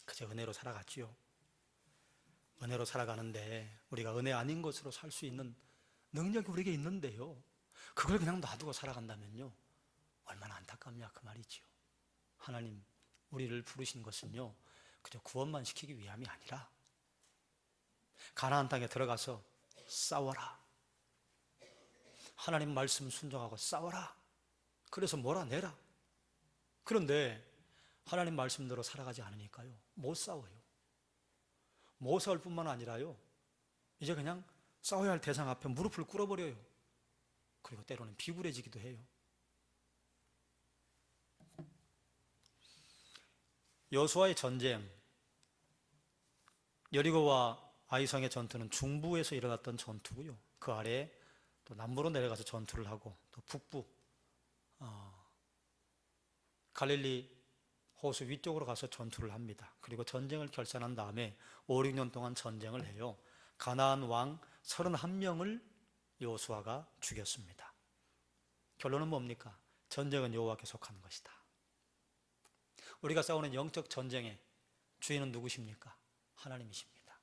그저 은혜로 살아갔지요. 은혜로 살아가는데 우리가 은혜 아닌 것으로 살 수 있는 능력이 우리에게 있는데요, 그걸 그냥 놔두고 살아간다면요, 얼마나 안타깝냐 그 말이지요. 하나님 우리를 부르신 것은요, 그저 구원만 시키기 위함이 아니라 가나안 땅에 들어가서 싸워라, 하나님 말씀 순종하고 싸워라, 그래서 몰아내라. 그런데 하나님 말씀대로 살아가지 않으니까요, 못 싸워요. 못 싸울 뿐만 아니라요, 이제 그냥 싸워야 할 대상 앞에 무릎을 꿇어버려요. 그리고 때로는 비굴해지기도 해요. 여호수아의 전쟁, 여리고와 아이성의 전투는 중부에서 일어났던 전투고요, 그 아래 또 남부로 내려가서 전투를 하고, 또 북부 갈릴리 호수 위쪽으로 가서 전투를 합니다. 그리고 전쟁을 결산한 다음에 5, 6년 동안 전쟁을 해요. 가나안 왕 31명을 여호수아가 죽였습니다. 결론은 뭡니까? 전쟁은 여호와께 속한 것이다. 우리가 싸우는 영적 전쟁의 주인은 누구십니까? 하나님이십니다.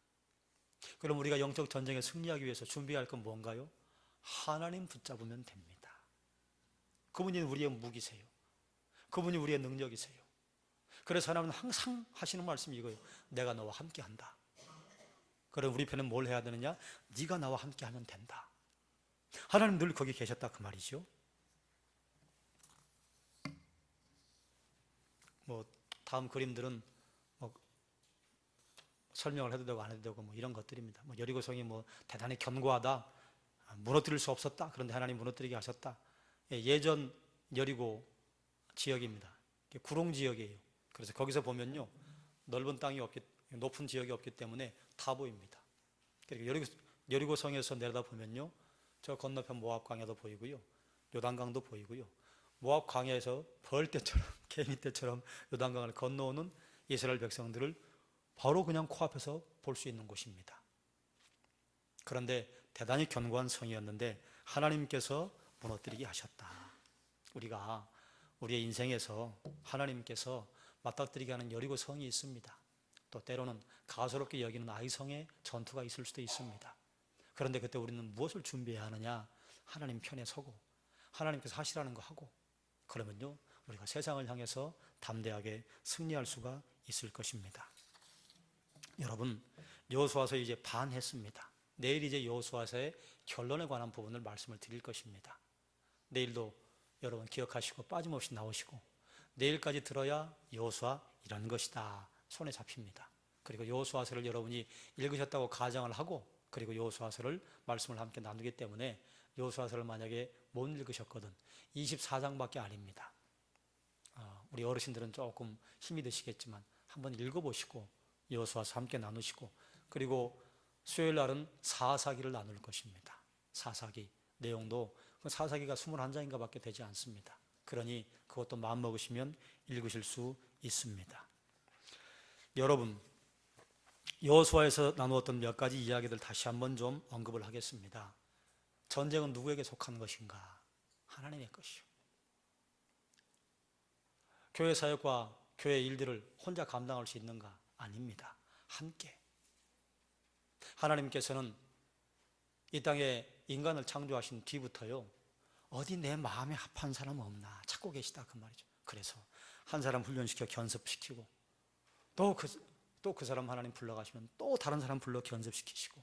그럼 우리가 영적 전쟁에 승리하기 위해서 준비할 건 뭔가요? 하나님 붙잡으면 됩니다. 그분이 우리의 무기세요. 그분이 우리의 능력이세요. 그래서 하나님은 항상 하시는 말씀이 이거예요. 내가 너와 함께 한다. 그럼 우리 편은 뭘 해야 되느냐? 네가 나와 함께 하면 된다. 하나님 늘 거기 계셨다 그 말이죠. 다음 그림들은 설명을 해도 되고 안 해도 되고 이런 것들입니다. 여리고성이 대단히 견고하다, 무너뜨릴 수 없었다, 그런데 하나님 무너뜨리게 하셨다. 예전 여리고 지역입니다. 구롱 지역이에요. 그래서 거기서 보면요, 넓은 땅이 높은 지역이 없기 때문에 다 보입니다. 그리고 여리고성에서 내려다 보면요, 저 건너편 모압 광야도 보이고요, 요단강도 보이고요, 모압 광야에서 벌떼처럼 개미떼처럼 요단강을 건너오는 이스라엘 백성들을 바로 그냥 코앞에서 볼 수 있는 곳입니다. 그런데 대단히 견고한 성이었는데 하나님께서 무너뜨리게 하셨다. 우리가 우리의 인생에서 하나님께서 맞닥뜨리게 하는 여리고 성이 있습니다. 또 때로는 가소롭게 여기는 아이성의 전투가 있을 수도 있습니다. 그런데 그때 우리는 무엇을 준비해야 하느냐? 하나님 편에 서고 하나님께서 하시라는 거 하고, 그러면요, 우리가 세상을 향해서 담대하게 승리할 수가 있을 것입니다. 여러분, 여호수아서 이제 반 했습니다. 내일 이제 여호수아서의 결론에 관한 부분을 말씀을 드릴 것입니다. 내일도 여러분 기억하시고 빠짐없이 나오시고, 내일까지 들어야 여호수아 이런 것이다 손에 잡힙니다. 그리고 여호수아서를 여러분이 읽으셨다고 가정을 하고, 그리고 여호수아서를 말씀을 함께 나누기 때문에 여호수아서를 만약에 못 읽으셨거든 24장밖에 아닙니다. 우리 어르신들은 조금 힘이 드시겠지만 한번 읽어보시고 여호수아서 함께 나누시고, 그리고 수요일 날은 사사기를 나눌 것입니다. 사사기 내용도 사사기가 21장인가 밖에 되지 않습니다. 그러니 그것도 마음먹으시면 읽으실 수 있습니다. 여러분, 여호수아에서 나누었던 몇 가지 이야기들 다시 한번 좀 언급을 하겠습니다. 전쟁은 누구에게 속한 것인가? 하나님의 것이요. 교회 사역과 교회 일들을 혼자 감당할 수 있는가? 아닙니다. 함께. 하나님께서는 이 땅에 인간을 창조하신 뒤부터요, 어디 내 마음에 합한 사람 없나 찾고 계시다 그 말이죠. 그래서 한 사람 훈련시켜 견습시키고, 또 그 사람 하나님 불러가시면 또 다른 사람 불러 견습시키시고,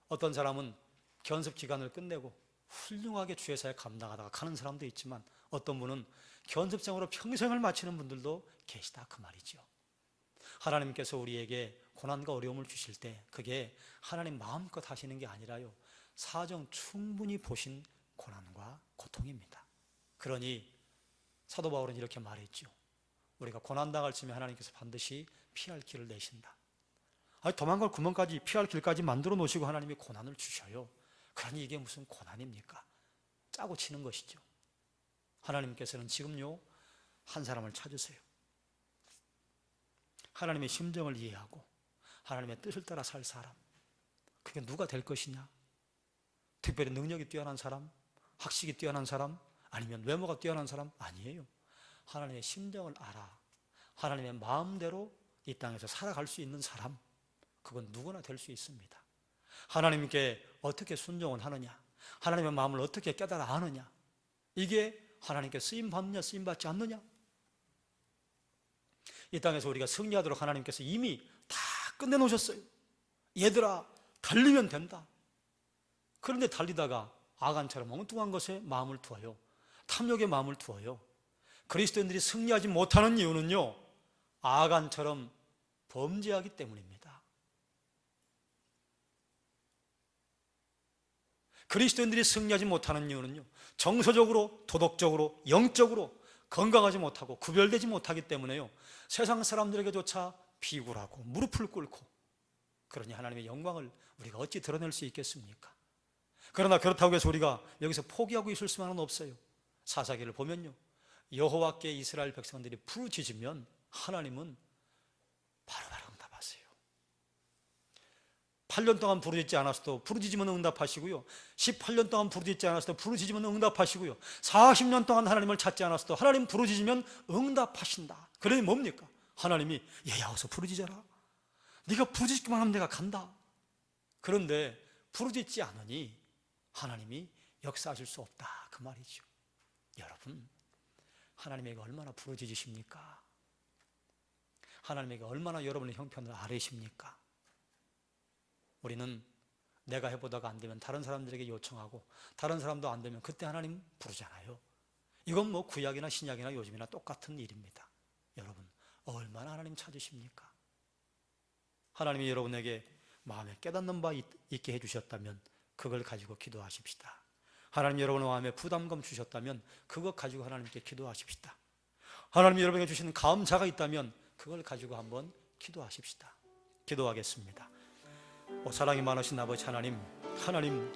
어떤 사람은 견습 기간을 끝내고 훌륭하게 주의 사역 감당하다가 가는 사람도 있지만, 어떤 분은 견습생으로 평생을 마치는 분들도 계시다 그 말이죠. 하나님께서 우리에게 고난과 어려움을 주실 때 그게 하나님 마음껏 하시는 게 아니라요, 사정 충분히 보신 고난과 고통입니다. 그러니 사도 바울은 이렇게 말했죠. 우리가 고난당할 쯤에 하나님께서 반드시 피할 길을 내신다. 아니, 도망갈 구멍까지, 피할 길까지 만들어 놓으시고 하나님이 고난을 주셔요. 그러니 이게 무슨 고난입니까? 짜고 치는 것이죠. 하나님께서는 지금요, 한 사람을 찾으세요. 하나님의 심정을 이해하고 하나님의 뜻을 따라 살 사람. 그게 누가 될 것이냐? 특별히 능력이 뛰어난 사람, 학식이 뛰어난 사람, 아니면 외모가 뛰어난 사람? 아니에요. 하나님의 심정을 알아 하나님의 마음대로 이 땅에서 살아갈 수 있는 사람, 그건 누구나 될 수 있습니다. 하나님께 어떻게 순종을 하느냐, 하나님의 마음을 어떻게 깨달아 아느냐, 이게 하나님께 쓰임받느냐 쓰임받지 않느냐. 이 땅에서 우리가 승리하도록 하나님께서 이미 다 끝내놓으셨어요. 얘들아, 달리면 된다. 그런데 달리다가 아간처럼 엉뚱한 것에 마음을 두어요. 탐욕에 마음을 두어요. 그리스도인들이 승리하지 못하는 이유는요, 아간처럼 범죄하기 때문입니다. 그리스도인들이 승리하지 못하는 이유는요, 정서적으로, 도덕적으로, 영적으로 건강하지 못하고 구별되지 못하기 때문에요, 세상 사람들에게조차 비굴하고 무릎을 꿇고, 그러니 하나님의 영광을 우리가 어찌 드러낼 수 있겠습니까? 그러나 그렇다고 해서 우리가 여기서 포기하고 있을 수만은 없어요. 사사기를 보면요, 여호와께 이스라엘 백성들이 부르짖으면 하나님은 바로바로 응답하세요. 8년 동안 부르짖지 않았어도 부르짖으면 응답하시고요, 18년 동안 부르짖지 않았어도 부르짖으면 응답하시고요, 40년 동안 하나님을 찾지 않았어도 하나님 부르짖으면 응답하신다. 그러니 뭡니까? 하나님이 얘야 어서 부르짖어라, 네가 부르짖기만 하면 내가 간다. 그런데 부르짖지 않으니 하나님이 역사하실 수 없다, 그 말이죠. 여러분, 하나님에게 얼마나 부르짖으십니까? 하나님에게 얼마나 여러분의 형편을 아뢰십니까? 우리는 내가 해보다가 안 되면 다른 사람들에게 요청하고, 다른 사람도 안 되면 그때 하나님 부르잖아요. 이건 뭐 구약이나 신약이나 요즘이나 똑같은 일입니다. 여러분, 얼마나 하나님 찾으십니까? 하나님이 여러분에게 마음에 깨닫는 바 있게 해주셨다면 그걸 가지고 기도하십시다. 하나님 여러분의 마음에 부담감 주셨다면 그것 가지고 하나님께 기도하십시다. 하나님이 여러분에게 주시는 감사가 있다면 그걸 가지고 한번 기도하십시다. 기도하겠습니다. 사랑이 많으신 아버지 하나님, 하나님,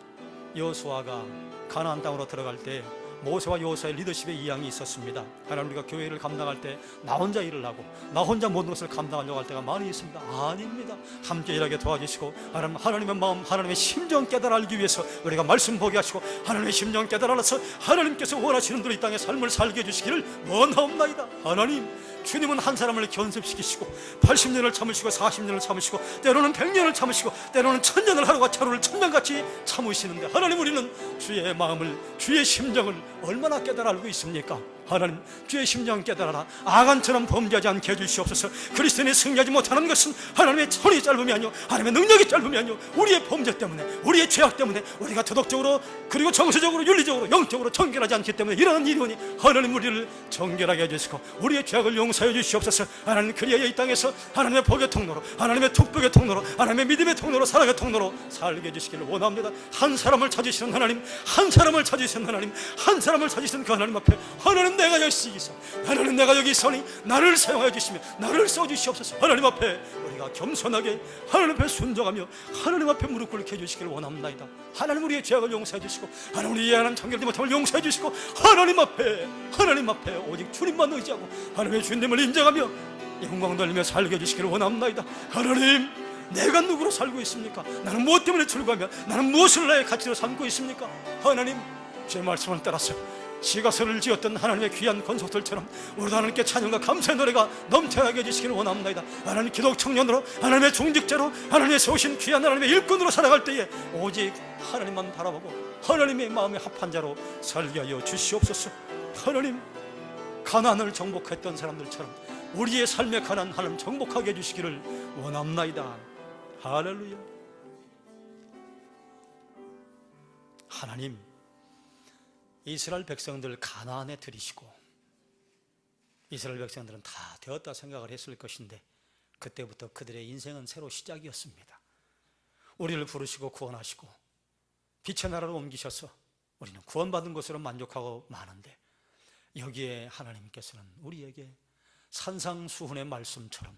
여호수아가 가나안 땅으로 들어갈 때 모세와 여호수아의 리더십의 이양이 있었습니다. 하나님, 우리가 교회를 감당할 때 나 혼자 일을 하고 나 혼자 모든 것을 감당하려고 할 때가 많이 있습니다. 아닙니다. 함께 일하게 도와주시고 하나님의 마음, 하나님의 심정 깨달아 알기 위해서 우리가 말씀 보게 하시고 하나님의 심정 깨달아 알아서 하나님께서 원하시는 대로 이 땅의 삶을 살게 해주시기를 원하옵나이다. 하나님, 주님은 한 사람을 견습시키시고 80년을 참으시고 40년을 참으시고 때로는 100년을 참으시고 때로는 1000년을 하루가 하루를 1000년같이 참으시는데, 하나님, 우리는 주의 마음을, 주의 심정을 얼마나 깨달아 알고 있습니까? 하나님, 주의 심정 깨달아라. 아간처럼 범죄하지 않게 해주시옵소서. 그리스도인이 승리하지 못하는 것은 하나님의 손이 짧음이 아니요, 하나님의 능력이 짧음이 아니요, 우리의 범죄 때문에, 우리의 죄악 때문에, 우리가 도덕적으로 그리고 정서적으로 윤리적으로 영적으로 정결하지 않기 때문에 일어나는 일이오니 하나님, 우리를 정결하게 해주시고 우리의 죄악을 용서해 주시옵소서. 하나님, 그리하여 이 땅에서 하나님의 복의 통로로, 하나님의 축복의 통로로, 하나님의 믿음의 통로로, 사랑의 통로로 살게 해주시기를 원합니다. 한 사람을 찾으시는 하나님, 한 사람을 찾으시는 하나님, 한 사람을 찾으시는 그 하나님 앞에, 하나님, 내가 여기 있어, 하나님, 내가 여기 있으니 나를 사용하여 주시며 나를 써주시옵소서. 하나님 앞에 우리가 겸손하게 하나님 앞에 순종하며 하나님 앞에 무릎 꿇게 해주시기를 원합니다. 하나님, 우리의 죄악을 용서해 주시고 하나님, 우리의 하나님 정결되지 못함을 용서해 주시고 하나님 앞에 오직 주님만 의지하고 하나님의 주님을 인정하며 영광 돌리며 살게 해주시기를 원합니다. 하나님, 내가 누구로 살고 있습니까? 나는 무엇 때문에 출구하며 나는 무엇을 나의 가치로 삼고 있습니까? 하나님, 제 말씀을 따라서 시가서를 지었던 하나님의 귀한 권속들처럼 우리도 하나님께 찬양과 감사의 노래가 넘쳐나게 해주시기를 원합니다. 하나님, 기독 청년으로, 하나님의 중직자로, 하나님의 세우신 귀한 하나님의 일꾼으로 살아갈 때에 오직 하나님만 바라보고 하나님의 마음에 합한 자로 살게 하여 주시옵소서. 하나님, 가난을 정복했던 사람들처럼 우리의 삶의 가난 하나님 정복하게 해주시기를 원합니다. 할렐루야. 하나님, 이스라엘 백성들 가나안에 들이시고 이스라엘 백성들은 다 되었다 생각을 했을 것인데 그때부터 그들의 인생은 새로 시작이었습니다. 우리를 부르시고 구원하시고 빛의 나라로 옮기셔서 우리는 구원받은 것으로 만족하고 마는데, 여기에 하나님께서는 우리에게 산상수훈의 말씀처럼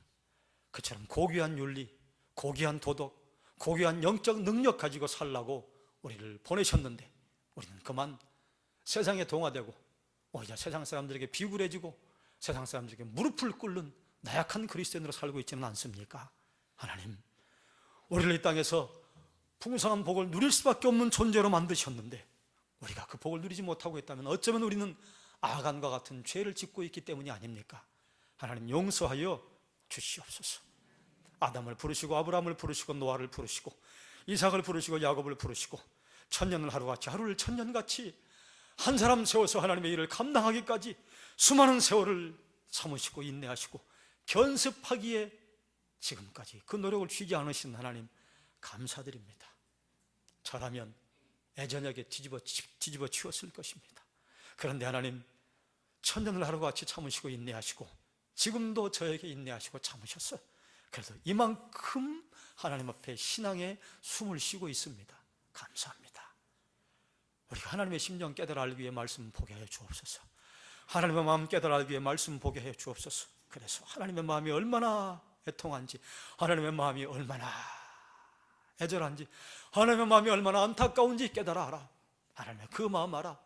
그처럼 고귀한 윤리, 고귀한 도덕, 고귀한 영적 능력 가지고 살라고 우리를 보내셨는데 우리는 그만 세상에 동화되고 오히려 세상 사람들에게 비굴해지고 세상 사람들에게 무릎을 꿇는 나약한 그리스도인으로 살고 있지는 않습니까? 하나님, 우리를 이 땅에서 풍성한 복을 누릴 수밖에 없는 존재로 만드셨는데 우리가 그 복을 누리지 못하고 있다면 어쩌면 우리는 아간과 같은 죄를 짓고 있기 때문이 아닙니까? 하나님, 용서하여 주시옵소서. 아담을 부르시고 아브라함을 부르시고 노아를 부르시고 이삭을 부르시고 야곱을 부르시고 천년을 하루같이 하루를 천년같이 한 사람 세워서 하나님의 일을 감당하기까지 수많은 세월을 참으시고 인내하시고 견습하기에 지금까지 그 노력을 쉬지 않으신 하나님 감사드립니다. 저라면 애저녁에 뒤집어 치웠을 것입니다. 그런데 하나님, 천년을 하루같이 참으시고 인내하시고 지금도 저에게 인내하시고 참으셨어요. 그래서 이만큼 하나님 앞에 신앙의 숨을 쉬고 있습니다. 감사합니다. 우리가 하나님의 심정 깨달아 알기 위해 말씀 보게 해 주옵소서. 하나님의 마음 깨달아 알기 위해 말씀 보게 해 주옵소서. 그래서 하나님의 마음이 얼마나 애통한지, 하나님의 마음이 얼마나 애절한지, 하나님의 마음이 얼마나 안타까운지 깨달아 알아. 하나님의 그 마음 알아.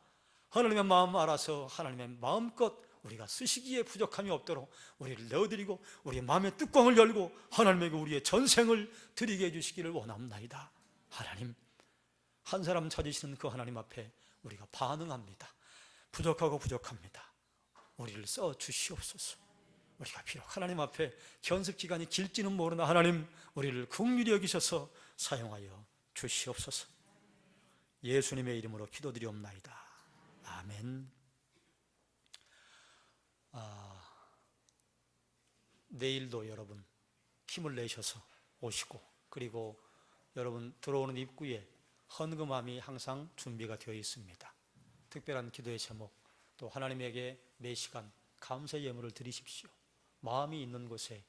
하나님의 마음 알아서 하나님의 마음껏 우리가 쓰시기에 부족함이 없도록 우리를 내어드리고 우리의 마음의 뚜껑을 열고 하나님에게 우리의 전생을 드리게 해주시기를 원합나이다. 하나님, 한 사람 찾으시는 그 하나님 앞에 우리가 반응합니다. 부족하고 부족합니다. 우리를 써 주시옵소서. 우리가 비록 하나님 앞에 견습기간이 길지는 모르나 하나님, 우리를 긍휼히 여기셔서 사용하여 주시옵소서. 예수님의 이름으로 기도드리옵나이다. 아멘. 내일도 여러분 힘을 내셔서 오시고, 그리고 여러분 들어오는 입구에 헌금함이 항상 준비가 되어 있습니다. 특별한 기도의 제목, 또 하나님에게 매 시간 감사의 예물을 드리십시오. 마음이 있는 곳에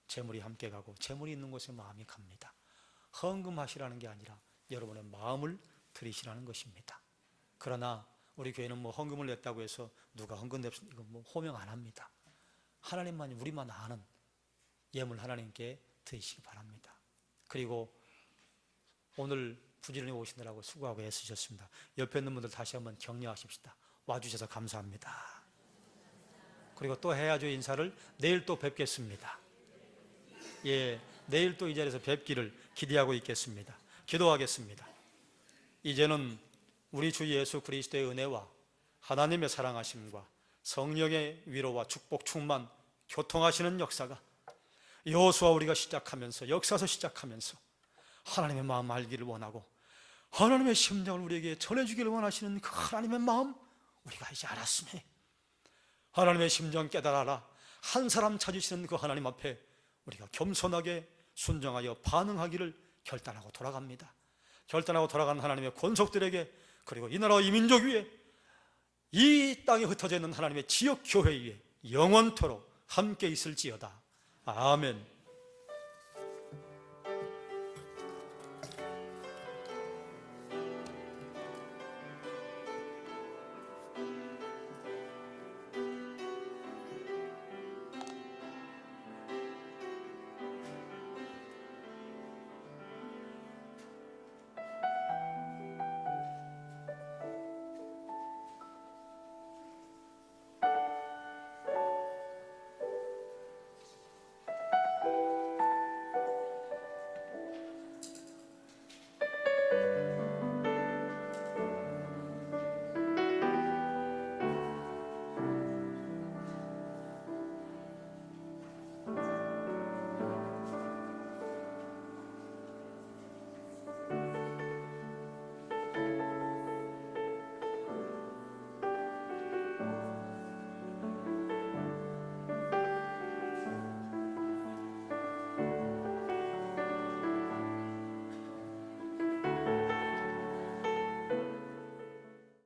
재물이 함께 가고 재물이 있는 곳에 마음이 갑니다. 헌금하시라는 게 아니라 여러분의 마음을 드리시라는 것입니다. 그러나 우리 교회는 헌금을 냈다고 해서 누가 헌금 냈습니까? 이건 호명 안 합니다. 하나님만이, 우리만 아는 예물 하나님께 드리시기 바랍니다. 그리고 오늘 부지런히 오시느라고 수고하고 애쓰셨습니다. 옆에 있는 분들 다시 한번 격려하십시다. 와주셔서 감사합니다. 그리고 또 해야죠. 인사를 내일 또 뵙겠습니다. 예, 내일 또 이 자리에서 뵙기를 기대하고 있겠습니다. 기도하겠습니다. 이제는 우리 주 예수 그리스도의 은혜와 하나님의 사랑하심과 성령의 위로와 축복 충만 교통하시는 역사가 여호수아 우리가 시작하면서, 역사서 시작하면서 하나님의 마음 알기를 원하고 하나님의 심정을 우리에게 전해주기를 원하시는 그 하나님의 마음 우리가 이제 알았으니 하나님의 심정 깨달아라. 한 사람 찾으시는 그 하나님 앞에 우리가 겸손하게 순종하여 반응하기를 결단하고 돌아갑니다. 결단하고 돌아가는 하나님의 권속들에게, 그리고 이 나라와 이 민족 위에, 이 땅에 흩어져 있는 하나님의 지역 교회 위에 영원토록 함께 있을지어다. 아멘.